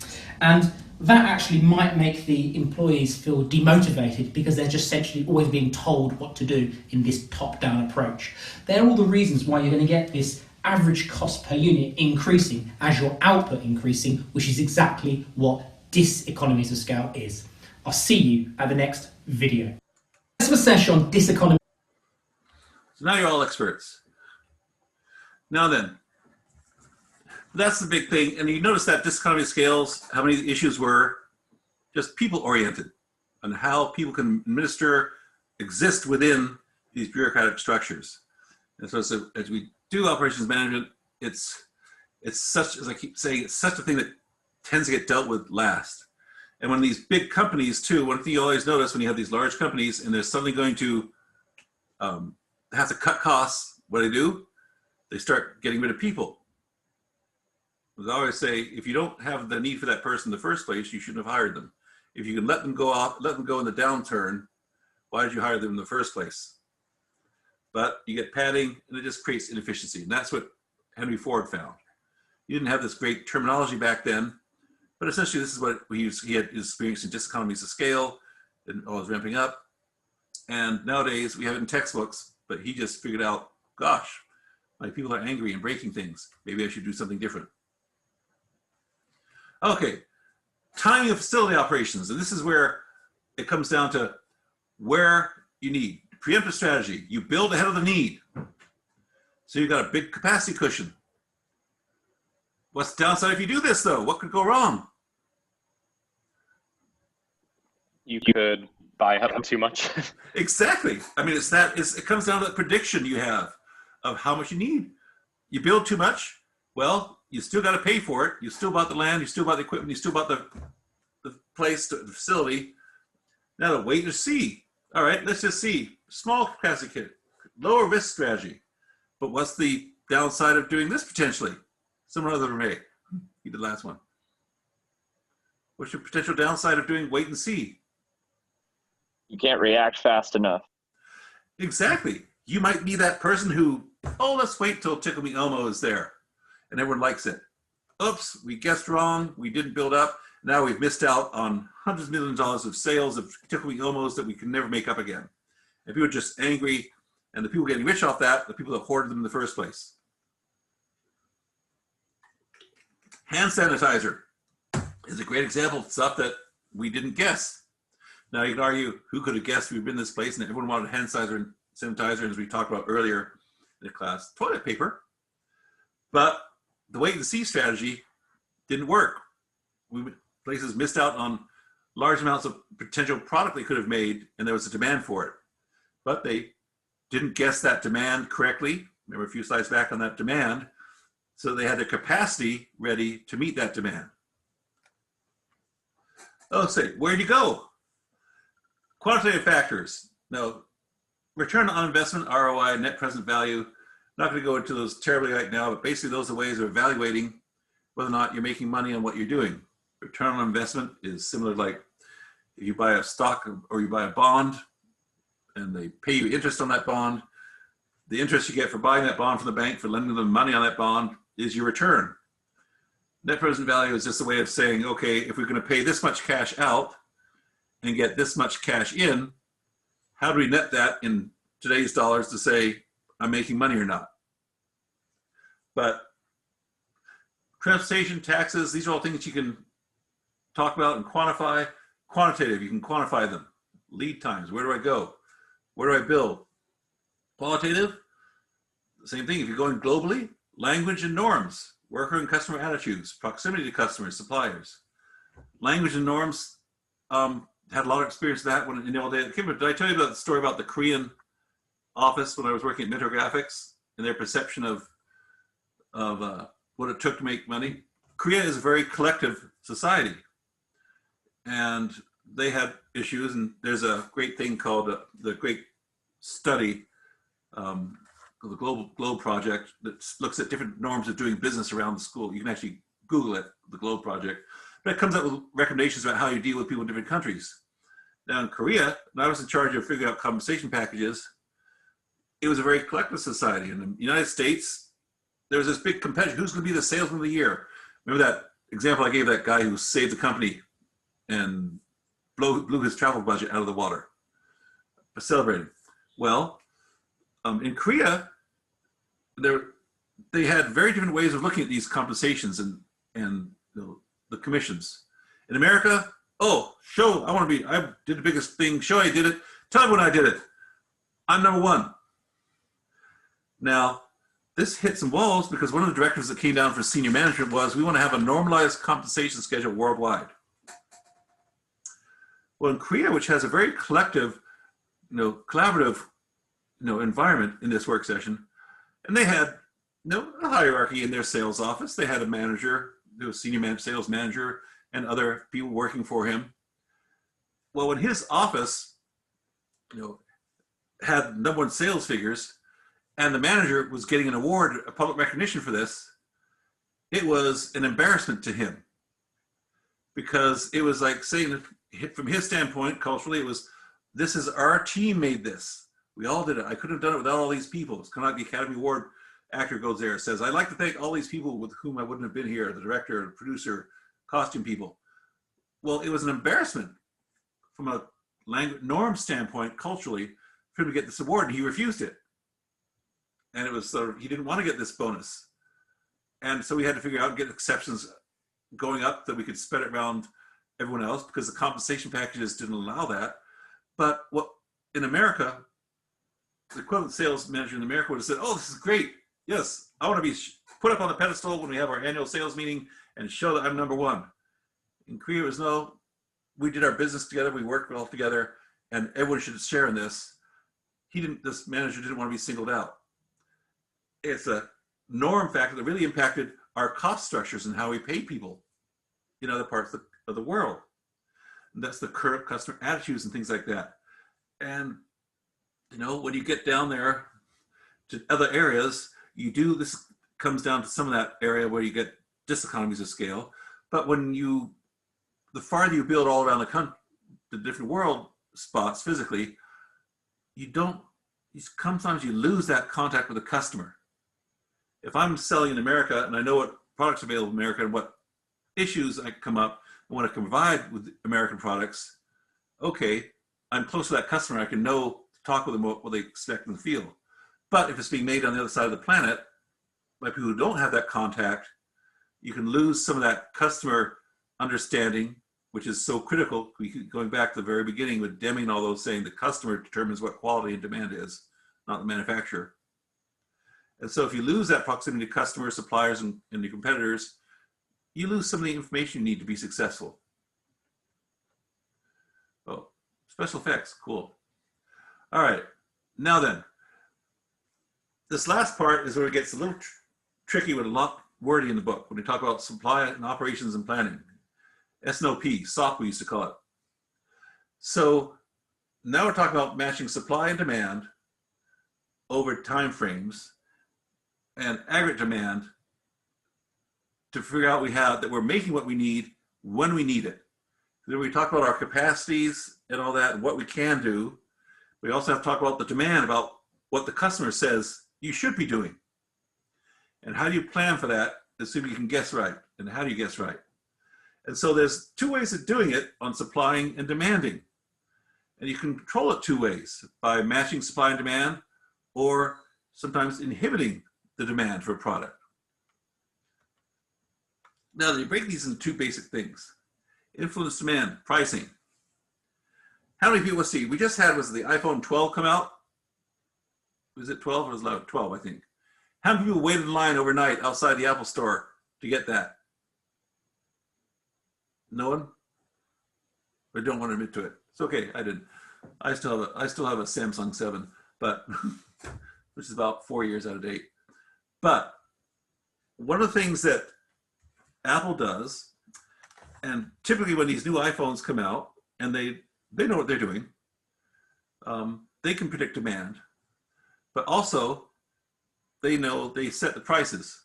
And that actually might make the employees feel demotivated because they're just essentially always being told what to do in this top-down approach. They're all the reasons why you're going to get this average cost per unit increasing as your output increasing, which is exactly what diseconomies of scale is. I'll see you at the next video. Let's have a session on diseconomies. So now you're all experts. Now then, that's the big thing. And you notice that diseconomy of scales, how many issues were just people-oriented on how people can administer, exist within these bureaucratic structures. And so as we do operations management, it's such, as I keep saying, it's such a thing that tends to get dealt with last. And when these big companies too, one thing you always notice when you have these large companies and they're suddenly going to have to cut costs, what do? They start getting rid of people. As I always say, if you don't have the need for that person in the first place, you shouldn't have hired them. If you can let them go off, let them go in the downturn, why did you hire them in the first place? But you get padding and it just creates inefficiency. And that's what Henry Ford found. He didn't have this great terminology back then, but essentially this is what he had experienced in diseconomies of scale and all was ramping up. And nowadays we have it in textbooks, but he just figured out, gosh, my people are angry and breaking things. Maybe I should do something different. Okay, timing of facility operations. And this is where it comes down to where you need. Preemptive strategy, you build ahead of the need. So you've got a big capacity cushion. What's the downside if you do this though? What could go wrong? You could buy up too much. Exactly. I mean, it comes down to the prediction you have of how much you need. You build too much, well, you still got to pay for it. You still bought the land, you still bought the equipment, you still bought the place, the facility. Now to wait and see. All right, let's just see. Small capacity kit, lower risk strategy. But what's the downside of doing this potentially? Someone other than Ray. He did the last one. What's your potential downside of doing wait and see? You can't react fast enough. Exactly. You might be that person who, oh, let's wait till Tickle Me Elmo is there. And everyone likes it. Oops, we guessed wrong. We didn't build up. Now we've missed out on hundreds of millions of dollars of sales of Tickle Me Elmos that we can never make up again. And people are just angry, and the people getting rich off that, the people that hoarded them in the first place. Hand sanitizer is a great example of stuff that we didn't guess. Now you can argue, who could have guessed we've been in this place and everyone wanted hand sanitizer, as we talked about earlier in the class, toilet paper. But the wait and see strategy didn't work. Places missed out on large amounts of potential product they could have made, and there was a demand for it. But they didn't guess that demand correctly. Remember a few slides back on that demand. So they had the capacity ready to meet that demand. Oh, say, where'd you go? Quantitative factors. Now, return on investment, ROI, net present value. Not going to go into those terribly right now, but basically those are ways of evaluating whether or not you're making money on what you're doing. Return on investment is similar, like if you buy a stock or you buy a bond and they pay you interest on that bond, the interest you get for buying that bond from the bank, for lending them money on that bond, is your return. Net present value is just a way of saying, okay, if we're going to pay this much cash out and get this much cash in, how do we net that in today's dollars to say I'm making money or not? But transportation, taxes, these are all things you can talk about and quantify. Quantitative, you can quantify them. Lead times, where do I go? Where do I build? Qualitative, the same thing. If you're going globally, language and norms, worker and customer attitudes, proximity to customers, suppliers. Language and norms, had a lot of experience with that when in the old days. Did I tell you about the story about the Korean office when I was working at Metro Graphics and their perception of what it took to make money? Korea is a very collective society, and they had issues. And there's a great thing called the Great Study, the Globe Project, that looks at different norms of doing business around the school. You can actually Google it, the Globe Project. But it comes up with recommendations about how you deal with people in different countries. Now in Korea, and I was in charge of figuring out compensation packages, it was a very collective society. In the United States, there was this big competition. Who's going to be the salesman of the year? Remember that example I gave, that guy who saved the company and blew his travel budget out of the water for celebrating? Well, in Korea, they had very different ways of looking at these compensations and the commissions. In America, oh, show, I did the biggest thing, show I did it, tell everyone I did it. I'm number one. Now, this hit some walls because one of the directives that came down for senior management was we want to have a normalized compensation schedule worldwide. Well, in Korea, which has a very collective, collaborative, environment in this work session, and they had a hierarchy in their sales office. They had a manager, a senior sales manager, and other people working for him. Well, when his office, had #1 sales figures, and the manager was getting an award, a public recognition for this, it was an embarrassment to him, because it was like saying, from his standpoint, culturally, it was, this is our team made this. We all did it. I couldn't have done it without all these people. It's kind of like the Academy Award actor goes there and says, I'd like to thank all these people with whom I wouldn't have been here, the director, the producer, costume people. Well, it was an embarrassment from a language norm standpoint, culturally, for him to get this award, and he refused it. And it was sort of, he didn't want to get this bonus. And so we had to figure out and get exceptions going up that we could spread it around everyone else, because the compensation packages didn't allow that. But what in America, the equivalent sales manager in America would have said, oh, this is great. Yes, I want to be put up on the pedestal when we have our annual sales meeting and show that I'm number one. In Korea, it was no, we did our business together, we worked well together, and everyone should share in this. This manager didn't want to be singled out. It's a norm factor that really impacted our cost structures and how we pay people in other parts of the world. And that's the current customer attitudes and things like that. And when you get down there to other areas, this comes down to some of that area where you get diseconomies of scale. But the farther you build all around the different world spots physically, sometimes you lose that contact with the customer. If I'm selling in America and I know what products are available in America and what issues I come up and want to provide with American products, okay, I'm close to that customer. I can talk with them what they expect in the field. But if it's being made on the other side of the planet by people who don't have that contact, you can lose some of that customer understanding, which is so critical. Going back to the very beginning with Deming and all those, saying the customer determines what quality and demand is, not the manufacturer. And so if you lose that proximity to customers, suppliers, and your competitors, you lose some of the information you need to be successful. Oh, special effects, cool. All right, now then, this last part is where it gets a little tricky with a lot wordy in the book when we talk about supply and operations and planning. SNOP, SOP we used to call it. So now we're talking about matching supply and demand over time frames and aggregate demand to figure out that we're making what we need when we need it. Then we talk about our capacities and all that and what we can do. We also have to talk about the demand, about what the customer says you should be doing. And how do you plan for that, assuming you can guess right? And how do you guess right? And so there's two ways of doing it on supplying and demanding. And you can control it two ways, by matching supply and demand, or sometimes inhibiting the demand for a product. Now, you break these into two basic things. Influence demand, pricing. How many people, let's see, we just had, was the iPhone 12 come out? Was it 12 or was it 12, I think? How many people waited in line overnight outside the Apple store to get that? No one? Or don't want to admit to it? It's okay, I didn't. I still have a Samsung 7, but which is about 4 years out of date. But one of the things that Apple does, and typically when these new iPhones come out, and they know what they're doing, they can predict demand, but also they know they set the prices.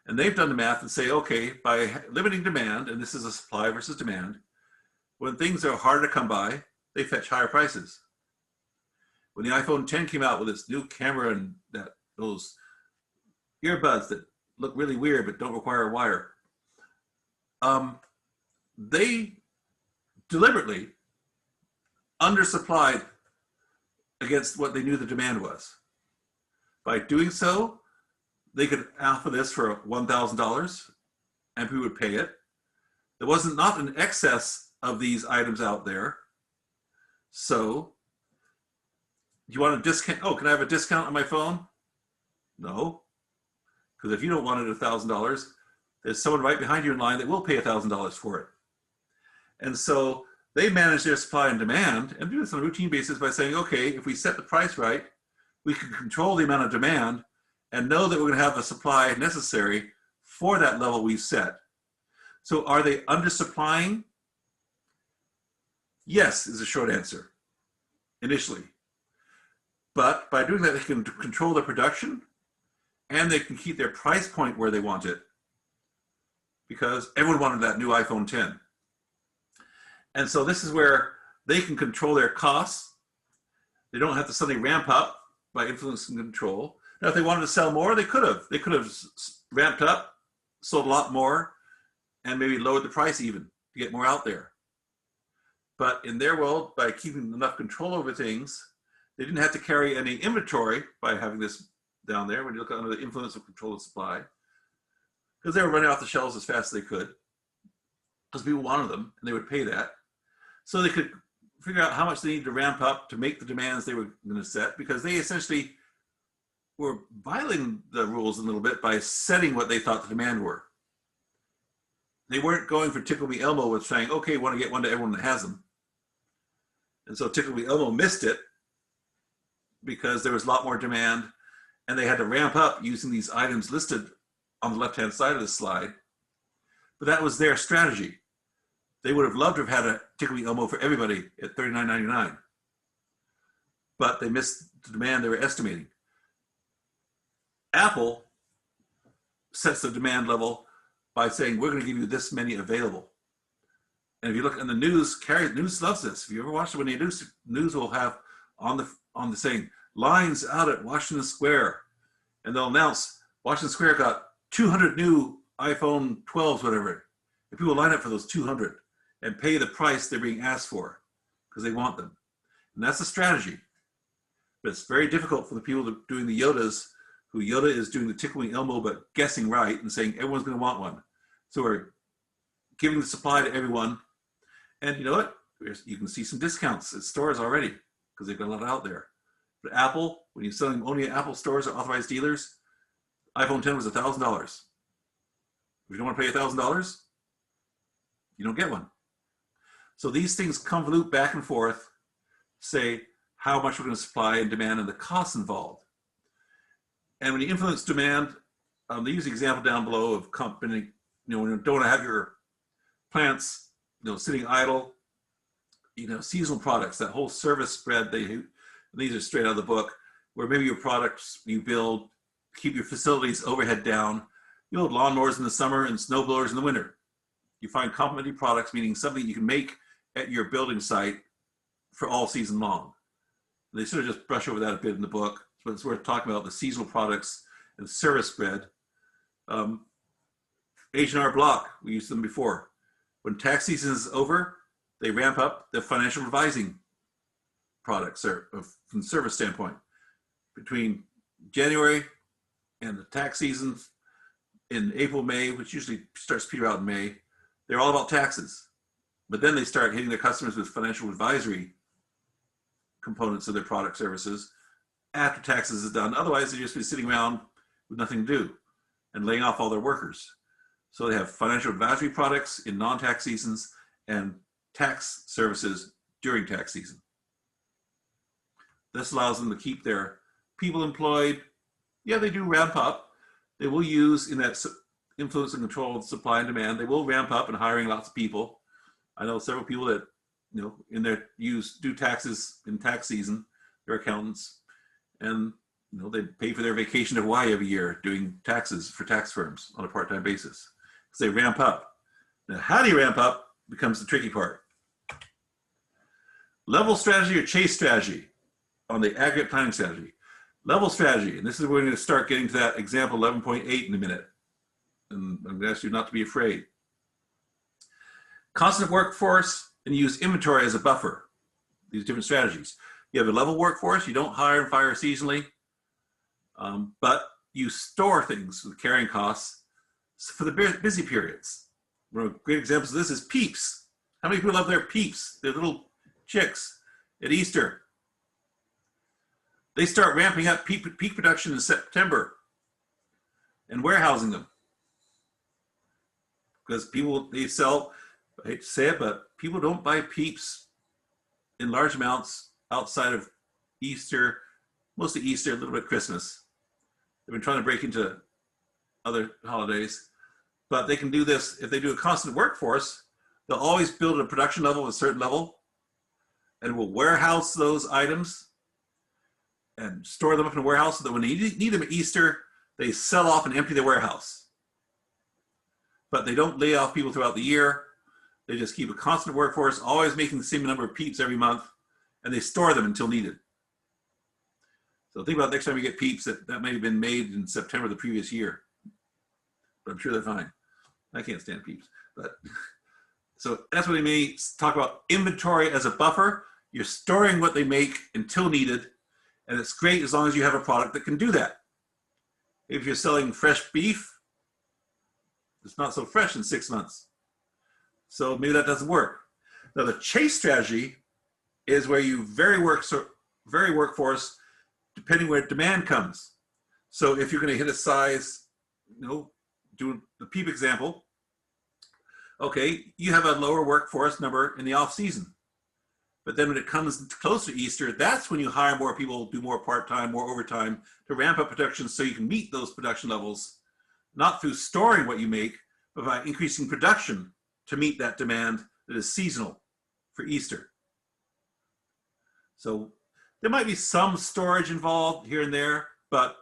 And they've done the math and say, okay, by limiting demand, and this is a supply versus demand, when things are harder to come by, they fetch higher prices. When the iPhone 10 came out with its new camera and those earbuds that look really weird but don't require a wire, they deliberately undersupplied against what they knew the demand was. By doing so, they could offer this for $1,000 and people would pay it. There wasn't not an excess of these items out there. So, do you want a discount? Oh, can I have a discount on my phone? No. Because if you don't want it at $1,000, there's someone right behind you in line that will pay $1,000 for it. And so they manage their supply and demand and do this on a routine basis by saying, okay, if we set the price right, we can control the amount of demand and know that we're going to have the supply necessary for that level we've set. So are they undersupplying? Yes, is the short answer, initially. But by doing that, they can control their production and they can keep their price point where they want it, because everyone wanted that new iPhone 10. And so this is where they can control their costs. They don't have to suddenly ramp up by influence and control. Now, if they wanted to sell more, they could have. They could have ramped up, sold a lot more, and maybe lowered the price even to get more out there. But in their world, by keeping enough control over things, they didn't have to carry any inventory by having this down there when you look under the influence of control of supply, because they were running off the shelves as fast as they could, because people wanted them and they would pay that. So they could figure out how much they needed to ramp up to make the demands they were going to set, because they essentially were violating the rules a little bit by setting what they thought the demand were. They weren't going for Tickle Me Elmo with saying, okay, want to get one to everyone that has them. And so Tickle Me Elmo missed it because there was a lot more demand and they had to ramp up using these items listed on the left-hand side of the slide. But that was their strategy. They would have loved to have had a Tickle Me Elmo for everybody at $39.99. But they missed the demand they were estimating. Apple sets the demand level by saying, we're going to give you this many available. And if you look in the news, news loves this. If you ever watch it, when the news will have on the saying, lines out at Washington Square, and they'll announce Washington Square got 200 new iPhone 12s, whatever. If people line up for those 200 and pay the price they're being asked for because they want them. And that's a strategy. But it's very difficult for the people doing the Yodas, who Yoda is doing the Tickle Me Elmo, but guessing right and saying everyone's going to want one. So we're giving the supply to everyone. And you know what? You can see some discounts at stores already because they've got a lot out there. But Apple, when you're selling only at Apple stores or authorized dealers, iPhone 10 was $1,000. If you don't want to pay $1,000, you don't get one. So these things convolute back and forth, say how much we're going to supply and demand and the costs involved. And when you influence demand, they use the example down below of company, when you don't have your plants, sitting idle, seasonal products, that whole service spread, these are straight out of the book, where maybe your products you build, keep your facilities overhead down, you build lawnmowers in the summer and snow blowers in the winter. You find complementary products, meaning something you can make at your building site for all season long. They sort of just brush over that a bit in the book, but it's worth talking about the seasonal products and service spread. H&R Block, we used them before. When tax season is over, they ramp up the financial advising products from service standpoint. Between January and the tax season in April, May, which usually starts to peter out in May, they're all about taxes. But then they start hitting their customers with financial advisory components of their product services after taxes is done. Otherwise, they're just be sitting around with nothing to do and laying off all their workers. So they have financial advisory products in non-tax seasons and tax services during tax season. This allows them to keep their people employed. Yeah, they do ramp up. They will use in that influence and control of supply and demand. They will ramp up in hiring lots of people. I know several people that, in their do taxes in tax season, they're accountants, and they pay for their vacation to Hawaii every year doing taxes for tax firms on a part-time basis. Because they ramp up. Now, how do you ramp up becomes the tricky part. Level strategy or chase strategy on the aggregate planning strategy. Level strategy, and this is where we're going to start getting to that example 11.8 in a minute. And I'm going to ask you not to be afraid. Constant workforce, and use inventory as a buffer. These different strategies. You have a level workforce, you don't hire and fire seasonally, but you store things with carrying costs for the busy periods. One of the great examples of this is peeps. How many people love their peeps, their little chicks at Easter? They start ramping up peak production in September and warehousing them. Because people, they sell, I hate to say it, but people don't buy peeps in large amounts outside of Easter, mostly Easter, a little bit Christmas. They've been trying to break into other holidays, but they can do this. If they do a constant workforce, they'll always build a production level at a certain level and will warehouse those items and store them up in a warehouse so that when they need them at Easter, they sell off and empty the warehouse. But they don't lay off people throughout the year. They just keep a constant workforce, always making the same number of peeps every month, and they store them until needed. So think about next time you get peeps that may have been made in September the previous year. But I'm sure they're fine. I can't stand peeps. But so that's what they may talk about inventory as a buffer. You're storing what they make until needed, and it's great as long as you have a product that can do that. If you're selling fresh beef, it's not so fresh in 6 months. So maybe that doesn't work. Now the chase strategy is where you vary workforce depending where demand comes. So if you're going to hit a size, do the peep example, okay, you have a lower workforce number in the off season. But then when it comes close to Easter, that's when you hire more people, do more part-time, more overtime to ramp up production so you can meet those production levels, not through storing what you make, but by increasing production to meet that demand that is seasonal for Easter. So there might be some storage involved here and there, but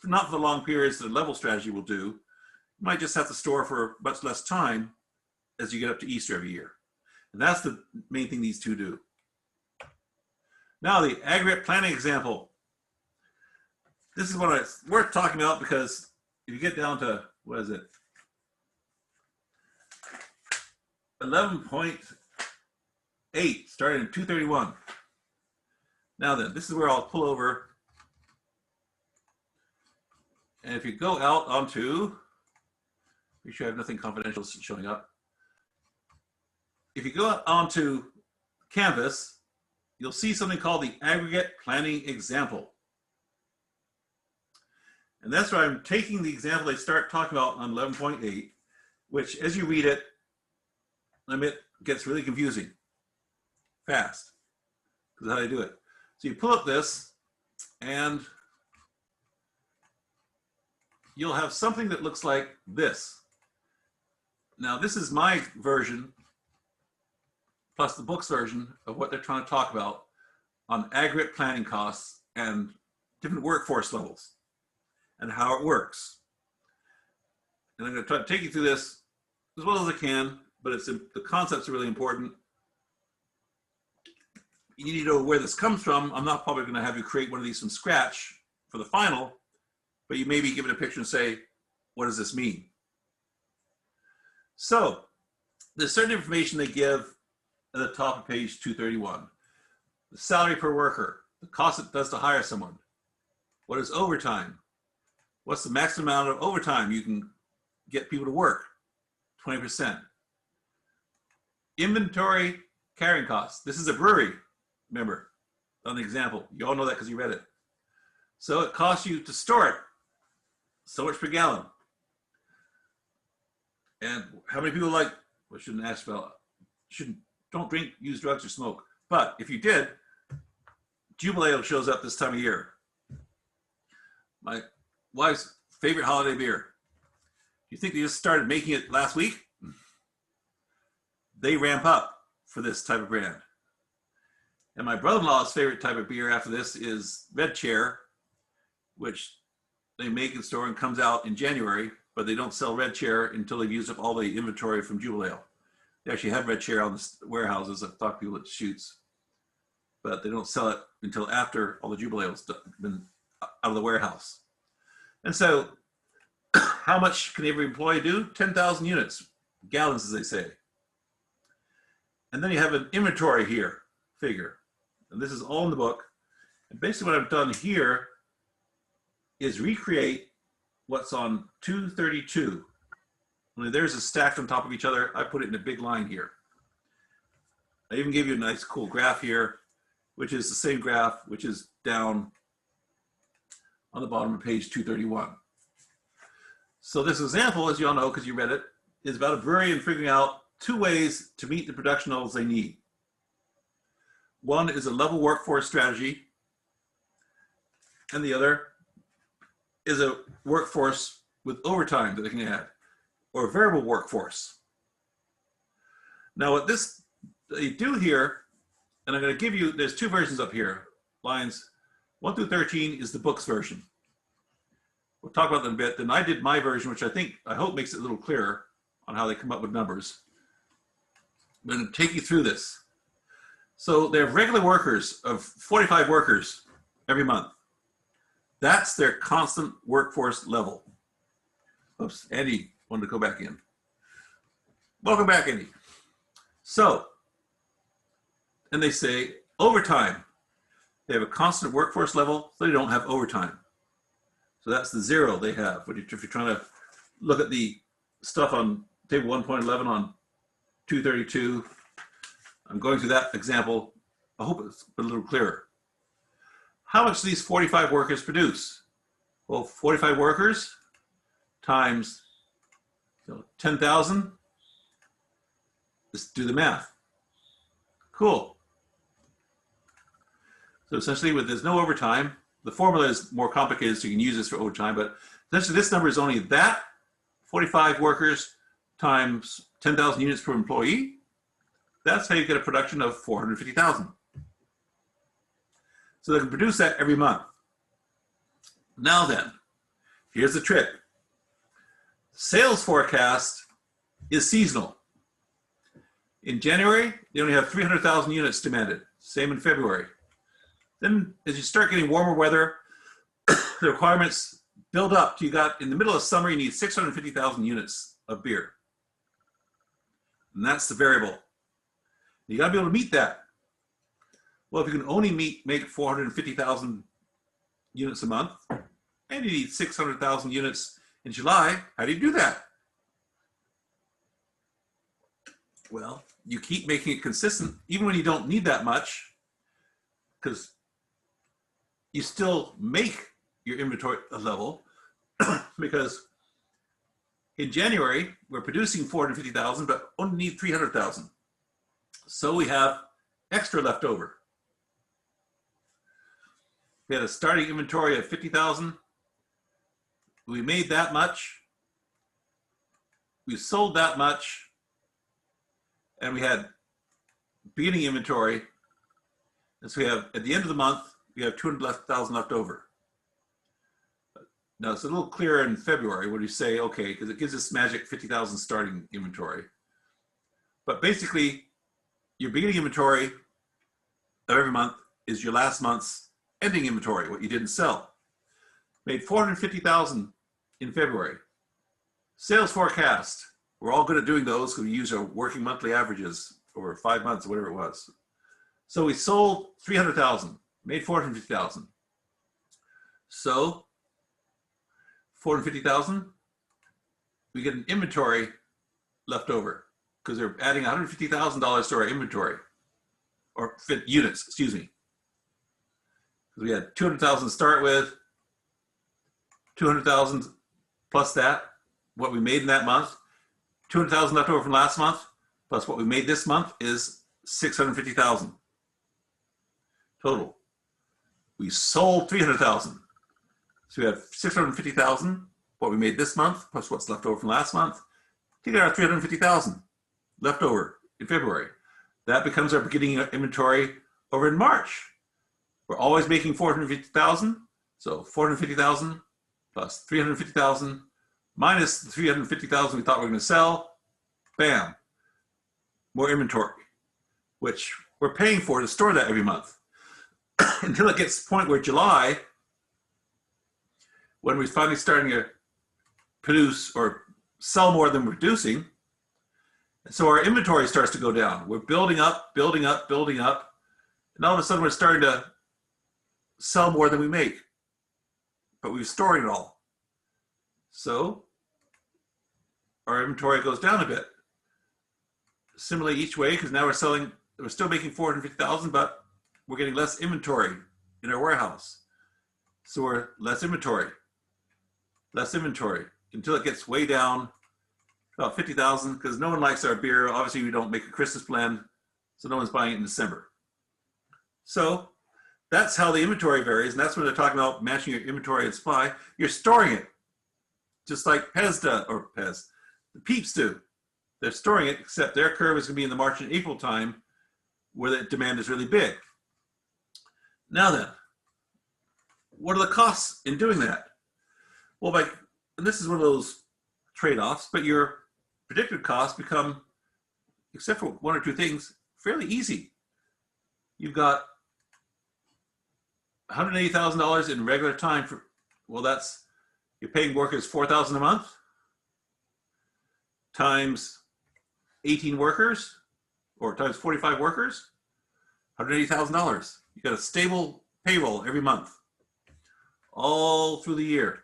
not for the long periods that a level strategy will do. You might just have to store for much less time as you get up to Easter every year. And that's the main thing these two do. Now the aggregate planning example. This is what it's worth talking about because if you get down to, what is it? 11.8, starting in 231. Now then, this is where I'll pull over. And if you go out onto, make sure I have nothing confidential showing up. If you go out onto Canvas, you'll see something called the aggregate planning example. And that's where I'm taking the example they start talking about on 11.8, which as you read it, it gets really confusing fast, because how do you do it? So you pull up this and you'll have something that looks like this. Now this is my version plus the book's version of what they're trying to talk about on aggregate planning costs and different workforce levels and how it works. And I'm going to try to take you through this as well as I can, but the concepts are really important. You need to know where this comes from. I'm not probably going to have you create one of these from scratch for the final, but you may be given a picture and say, what does this mean? So there's certain information they give at the top of page 231. The salary per worker, the cost it does to hire someone. What is overtime? What's the maximum amount of overtime you can get people to work? 20%. Inventory carrying costs. This is a brewery, remember, on the example. You all know that because you read it. So it costs you to store it so much per gallon. And how many people like, well, shouldn't ask about, don't drink, use drugs, or smoke. But if you did, Jubilee shows up this time of year. My wife's favorite holiday beer. You think they just started making it last week? They ramp up for this type of brand. And my brother-in-law's favorite type of beer after this is Red Chair, which they make and store and comes out in January, but they don't sell Red Chair until they've used up all the inventory from Jubilee. They actually have Red Chair on the warehouses. I've talked to people at shoots, but they don't sell it until after all the Jubilee has been out of the warehouse. And so how much can every employee do? 10,000 units, gallons as they say. And then you have an inventory here, figure. And this is all in the book. And basically what I've done here is recreate what's on 232. Only theirs is stacked on top of each other. I put it in a big line here. I even gave you a nice cool graph here, which is the same graph, which is down on the bottom of page 231. So this example, as you all know, because you read it, is about a brewery and figuring out two ways to meet the production levels they need. One is a level workforce strategy, and the other is a workforce with overtime that they can add, or a variable workforce. Now what they do here, and I'm going to give you, there's two versions up here. Lines 1 through 13 is the book's version. We'll talk about them a bit. Then I did my version, which I hope makes it a little clearer on how they come up with numbers. I'm going to take you through this. So they have regular workers of 45 workers every month. That's their constant workforce level. Oops, Andy wanted to go back in. Welcome back, Andy. So, and they say overtime. They have a constant workforce level, so they don't have overtime. So that's the zero they have. But if you're trying to look at the stuff on table 1.11 on 232, I'm going through that example. I hope it's a little clearer. How much do these 45 workers produce? Well, 45 workers times 10,000. Let's do the math. Cool. So essentially, there's no overtime. The formula is more complicated, so you can use this for overtime, but essentially this number is only that 45 workers times 10,000 units per employee. That's how you get a production of 450,000. So they can produce that every month. Now then, here's the trick. Sales forecast is seasonal. In January, they only have 300,000 units demanded. Same in February. Then as you start getting warmer weather, the requirements build up. You got, in the middle of summer, you need 650,000 units of beer. And that's the variable. You gotta be able to meet that. Well, if you can only make 450,000 units a month, and you need 600,000 units in July, how do you do that? Well, you keep making it consistent, even when you don't need that much, because you still make your inventory level, because In January, we're producing 450,000, but only need 300,000. So we have extra left over. We had a starting inventory of 50,000. We made that much. We sold that much. And we had beginning inventory. And so we have, at the end of the month, we have 200,000 left over. Now it's a little clearer in February when you say, okay, because it gives us magic 50,000 starting inventory. But basically, your beginning inventory of every month is your last month's ending inventory, what you didn't sell. Made 450,000 in February. Sales forecast. We're all good at doing those because we use our working monthly averages over 5 months or whatever it was. So we sold 300,000, made 450,000. So 450,000, we get an inventory left over because they're adding $150,000 to our inventory, or units, excuse me. We had 200,000 to start with, 200,000 plus that, what we made in that month, 200,000 left over from last month, plus what we made this month is 650,000 total. We sold 300,000. So we have 650,000, what we made this month, plus what's left over from last month, to get our 350,000 left over in February. That becomes our beginning inventory over in March. We're always making 450,000, so 450,000 plus 350,000 minus the 350,000 we thought we were going to sell, bam, more inventory, which we're paying for to store that every month. Until it gets to the point where July, when we're finally starting to produce or sell more than we're producing, so our inventory starts to go down. We're building up, building up, building up, and all of a sudden we're starting to sell more than we make, but we're storing it all. So our inventory goes down a bit. Similarly each way, because now we're still making 450,000, but we're getting less inventory in our warehouse. So we're less inventory, until it gets way down, about 50,000, because no one likes our beer. Obviously we don't make a Christmas blend, so no one's buying it in December. So that's how the inventory varies, and that's when they're talking about matching your inventory and supply. You're storing it, just like Pez does, or Pez, the Peeps do. They're storing it, except their curve is going to be in the March and April time, where the demand is really big. Now then, what are the costs in doing that? Well, and this is one of those trade-offs, but your predicted costs become, except for one or two things, fairly easy. You've got $180,000 in regular time for, well, that's, you're paying workers $4,000 a month times 18 workers, or times 45 workers, $180,000. You got a stable payroll every month, all through the year,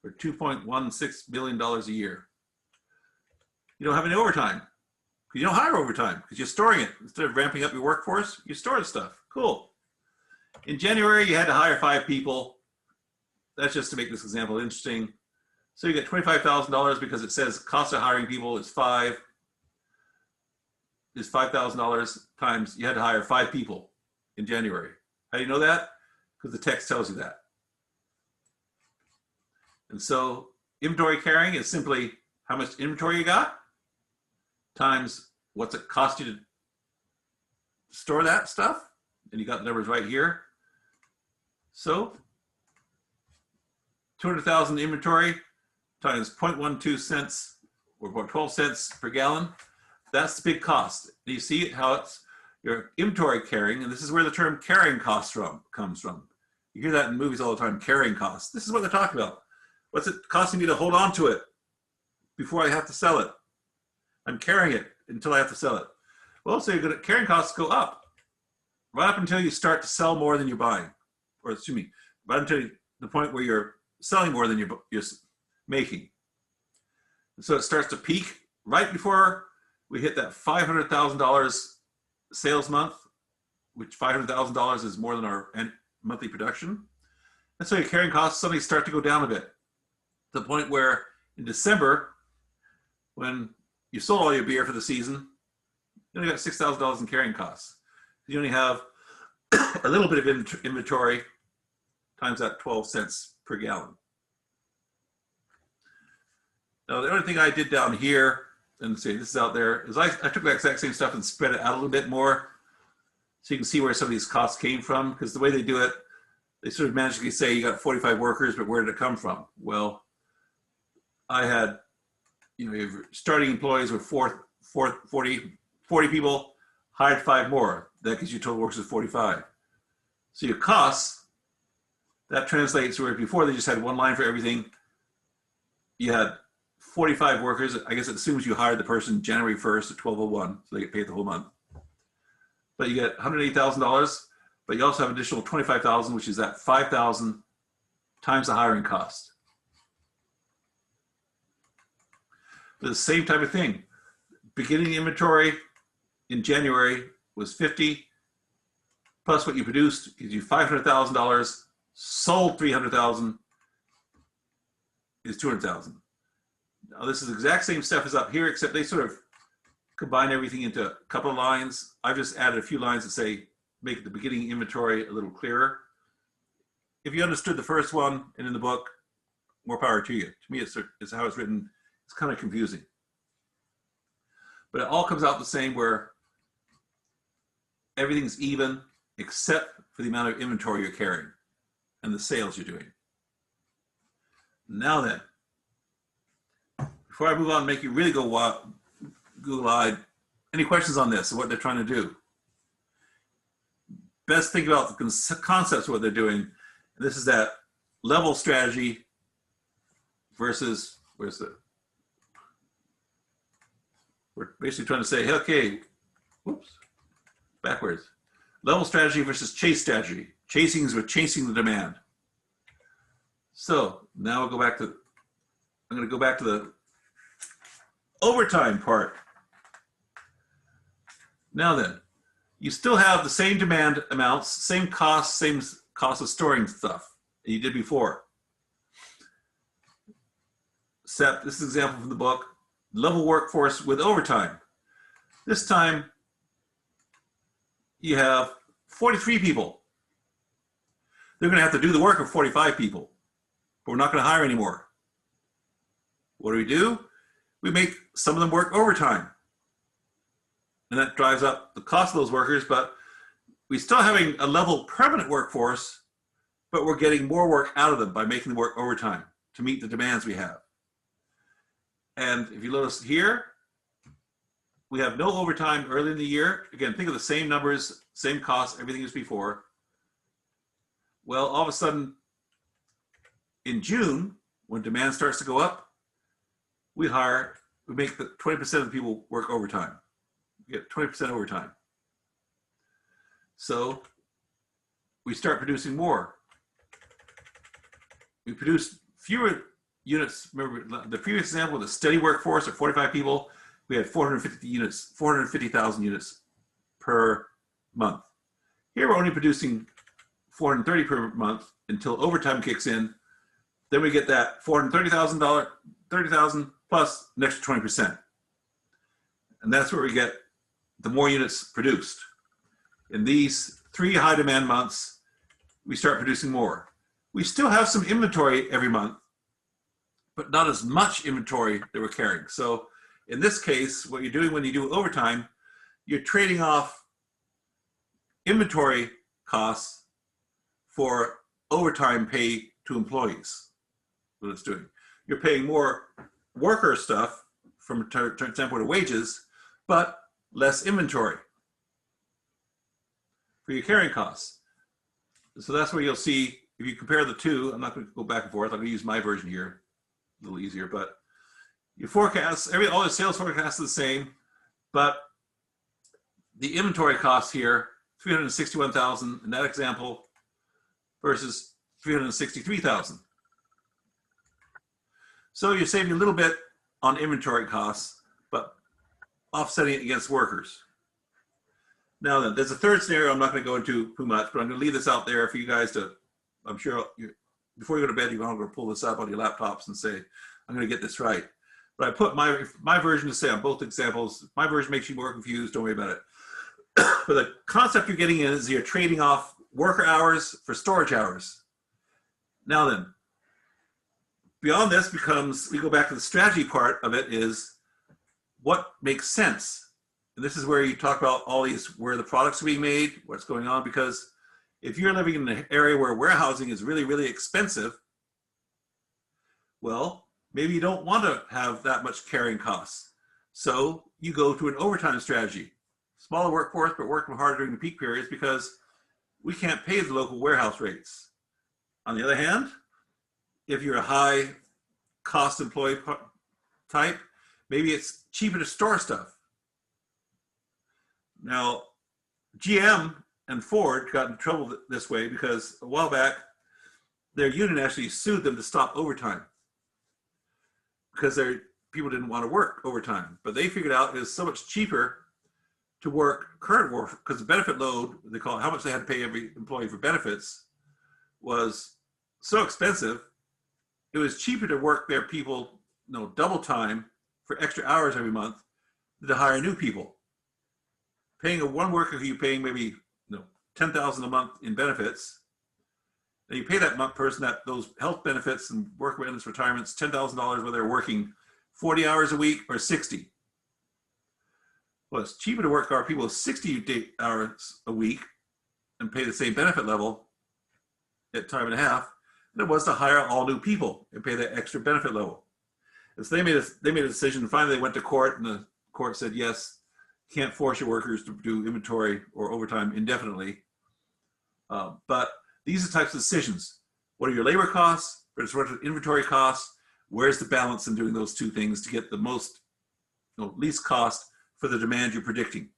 for $2.16 billion a year. You don't have any overtime, because you don't hire overtime, because you're storing it. Instead of ramping up your workforce, you store the stuff. Cool. In January, you had to hire 5 people. That's just to make this example interesting. So you get $25,000 because it says cost of hiring people is $5,000 times you had to hire 5 people in January. How do you know that? Because the text tells you that. And so inventory carrying is simply how much inventory you got times what's it cost you to store that stuff. And you got the numbers right here. So 200,000 inventory times 0.12 cents, or about 12 cents per gallon. That's the big cost. And you see how it's your inventory carrying, and this is where the term carrying costs comes from. You hear that in movies all the time, carrying costs. This is what they're talking about. What's it costing me to hold on to it before I have to sell it? I'm carrying it until I have to sell it. Well, so carrying costs go up right up until you start to sell more than you're buying, or excuse me, right until the point where you're selling more than you're making. And so it starts to peak right before we hit that $500,000 sales month, which $500,000 is more than our monthly production. And so your carrying costs suddenly start to go down a bit, to the point where In December, when you sold all your beer for the season, you only got $6,000 in carrying costs. You only have a little bit of inventory times that 12 cents per gallon. Now, the only thing I did down here, and see, this is out there, is I took that exact same stuff and spread it out a little bit more so you can see where some of these costs came from, because the way they do it, they sort of magically say you got 45 workers, but where did it come from? Well, I had, your starting employees were 40 people, hired 5 more. That gives you total workers of 45. So your costs, that translates where before they just had one line for everything. You had 45 workers. I guess it assumes you hired the person January 1st at 12:01, so they get paid the whole month. But you get $180,000, but you also have additional $25,000, which is that 5,000 times the hiring cost. The same type of thing. Beginning inventory in January was 50, plus what you produced gives you $500,000. Sold 300,000 is 200,000. Now this is the exact same stuff as up here, except they sort of combine everything into a couple of lines. I've just added a few lines to say, make the beginning inventory a little clearer. If you understood the first one and in the book, more power to you. To me, it's how it's written. It's kind of confusing. But it all comes out the same, where everything's even except for the amount of inventory you're carrying and the sales you're doing. Now then, before I move on and make you really go wild, Google-eyed, any questions on this and what they're trying to do? Best think about the concepts of what they're doing. And this is that level strategy versus, we're basically trying to say, hey, okay, whoops, backwards. Level strategy versus chase strategy. Chasing is we're chasing the demand. So now we'll go back to, I'm going to go back to the overtime part. Now then, you still have the same demand amounts, same cost of storing stuff that you did before. Except, this is an example from the book, level workforce with overtime. This time, you have 43 people. They're going to have to do the work of 45 people, but we're not going to hire anymore. What do? We make some of them work overtime. And that drives up the cost of those workers, but we're still having a level permanent workforce, but we're getting more work out of them by making them work overtime to meet the demands we have. And if you notice here, we have no overtime early in the year. Again, think of the same numbers, same costs, everything as before. Well, all of a sudden, in June, when demand starts to go up, we make the 20% of the people work overtime. We get 20% overtime. So we start producing more. We produce fewer units. Remember the previous example, the steady workforce of 45 people, we had 450 units, 450,000 units per month. Here we're only producing 430 per month until overtime kicks in. Then we get that $430,000 plus an extra 20%. And that's where we get the more units produced. In these 3 high demand months, we start producing more. We still have some inventory every month, but not as much inventory that we're carrying. So in this case, what you're doing when you do overtime, you're trading off inventory costs for overtime pay to employees. What it's doing. You're paying more worker stuff from temporary wages, but less inventory for your carrying costs. So that's where you'll see, if you compare the two, I'm not going to go back and forth, I'm going to use my version here, a little easier, but your forecasts, all the sales forecasts are the same, but the inventory costs here, 361,000 in that example versus 363,000. So you're saving a little bit on inventory costs, but offsetting it against workers. Now then, there's a third scenario I'm not going to go into too much, but I'm going to leave this out there for you guys to, I'm sure, before you go to bed, you're going to pull this up on your laptops and say, I'm going to get this right. But I put my version to say on both examples. My version makes you more confused. Don't worry about it. But the concept you're getting in is you're trading off worker hours for storage hours. Now then, beyond this becomes, we go back to the strategy part of it, is what makes sense. And this is where you talk about all these, where the products are being made, what's going on, because if you're living in an area where warehousing is really, really expensive, well, maybe you don't want to have that much carrying costs. So you go to an overtime strategy. Smaller workforce, but working hard during the peak periods because we can't pay the local warehouse rates. On the other hand, if you're a high cost employee type, maybe it's cheaper to store stuff. Now, GM and Ford got in trouble this way because a while back, their union actually sued them to stop overtime because people didn't want to work overtime. But they figured out it was so much cheaper to work current work, because the benefit load, they call it, how much they had to pay every employee for benefits, was so expensive. It was cheaper to work their people, double time for extra hours every month than to hire new people. Paying a one worker who you're paying maybe $10,000 a month in benefits, and you pay that person those health benefits and work benefits, retirements, $10,000 whether they're working 40 hours a week or 60. Well, it's cheaper to work our people 60 hours a week and pay the same benefit level at time and a half than it was to hire all new people and pay that extra benefit level. And so they made a decision, and finally they went to court, and the court said, yes, you can't force your workers to do inventory or overtime indefinitely. But these are the types of decisions. What are your labor costs versus what are inventory costs? Where's the balance in doing those two things to get the most, least cost for the demand you're predicting?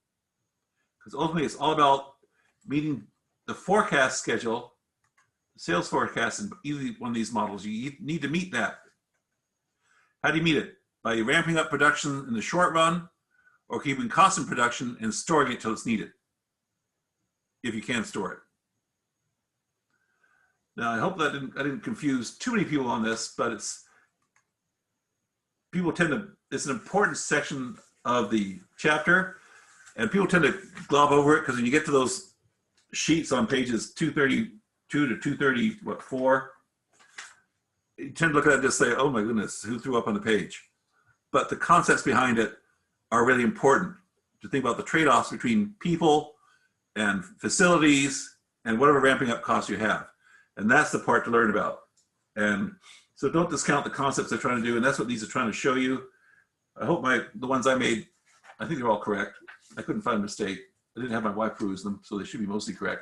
Because ultimately it's all about meeting the forecast schedule, sales forecast in either one of these models. You need to meet that. How do you meet it? By ramping up production in the short run, or keeping constant production and storing it till it's needed, if you can store it. Now, I hope that I didn't confuse too many people on this, but it's an important section of the chapter, and people tend to glob over it because when you get to those sheets on pages 232 to 234, you tend to look at it and just say, oh my goodness, who threw up on the page? But the concepts behind it are really important to think about, the trade-offs between people and facilities and whatever ramping up costs you have. And that's the part to learn about. And so don't discount the concepts they're trying to do, and that's what these are trying to show you. I hope the ones I made, I think they're all correct. I couldn't find a mistake. I didn't have my wife peruse them, so they should be mostly correct.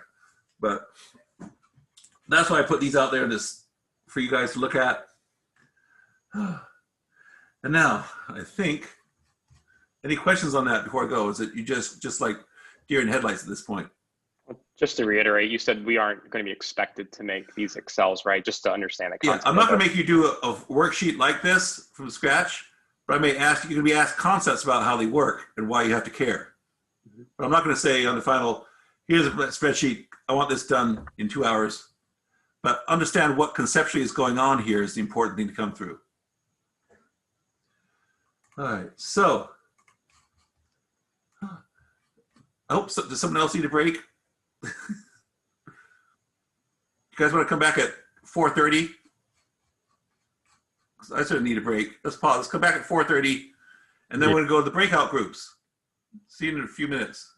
But that's why I put these out there for you guys to look at. And now, I think, any questions on that before I go? Is it you just like deer in headlights at this point? Just to reiterate, you said we aren't going to be expected to make these Excels, right? Just to understand the concept. Yeah, I'm not going to make you do a worksheet like this from scratch, but I may ask, you can be asked concepts about how they work and why you have to care. But I'm not going to say on the final, here's a spreadsheet, I want this done in 2 hours. But understand what conceptually is going on here is the important thing to come through. All right, so I hope does someone else need a break? You guys want to come back at 4:30? I sort of need a break. Let's pause. Let's come back at 4:30, and then we're going to go to the breakout groups. See you in a few minutes.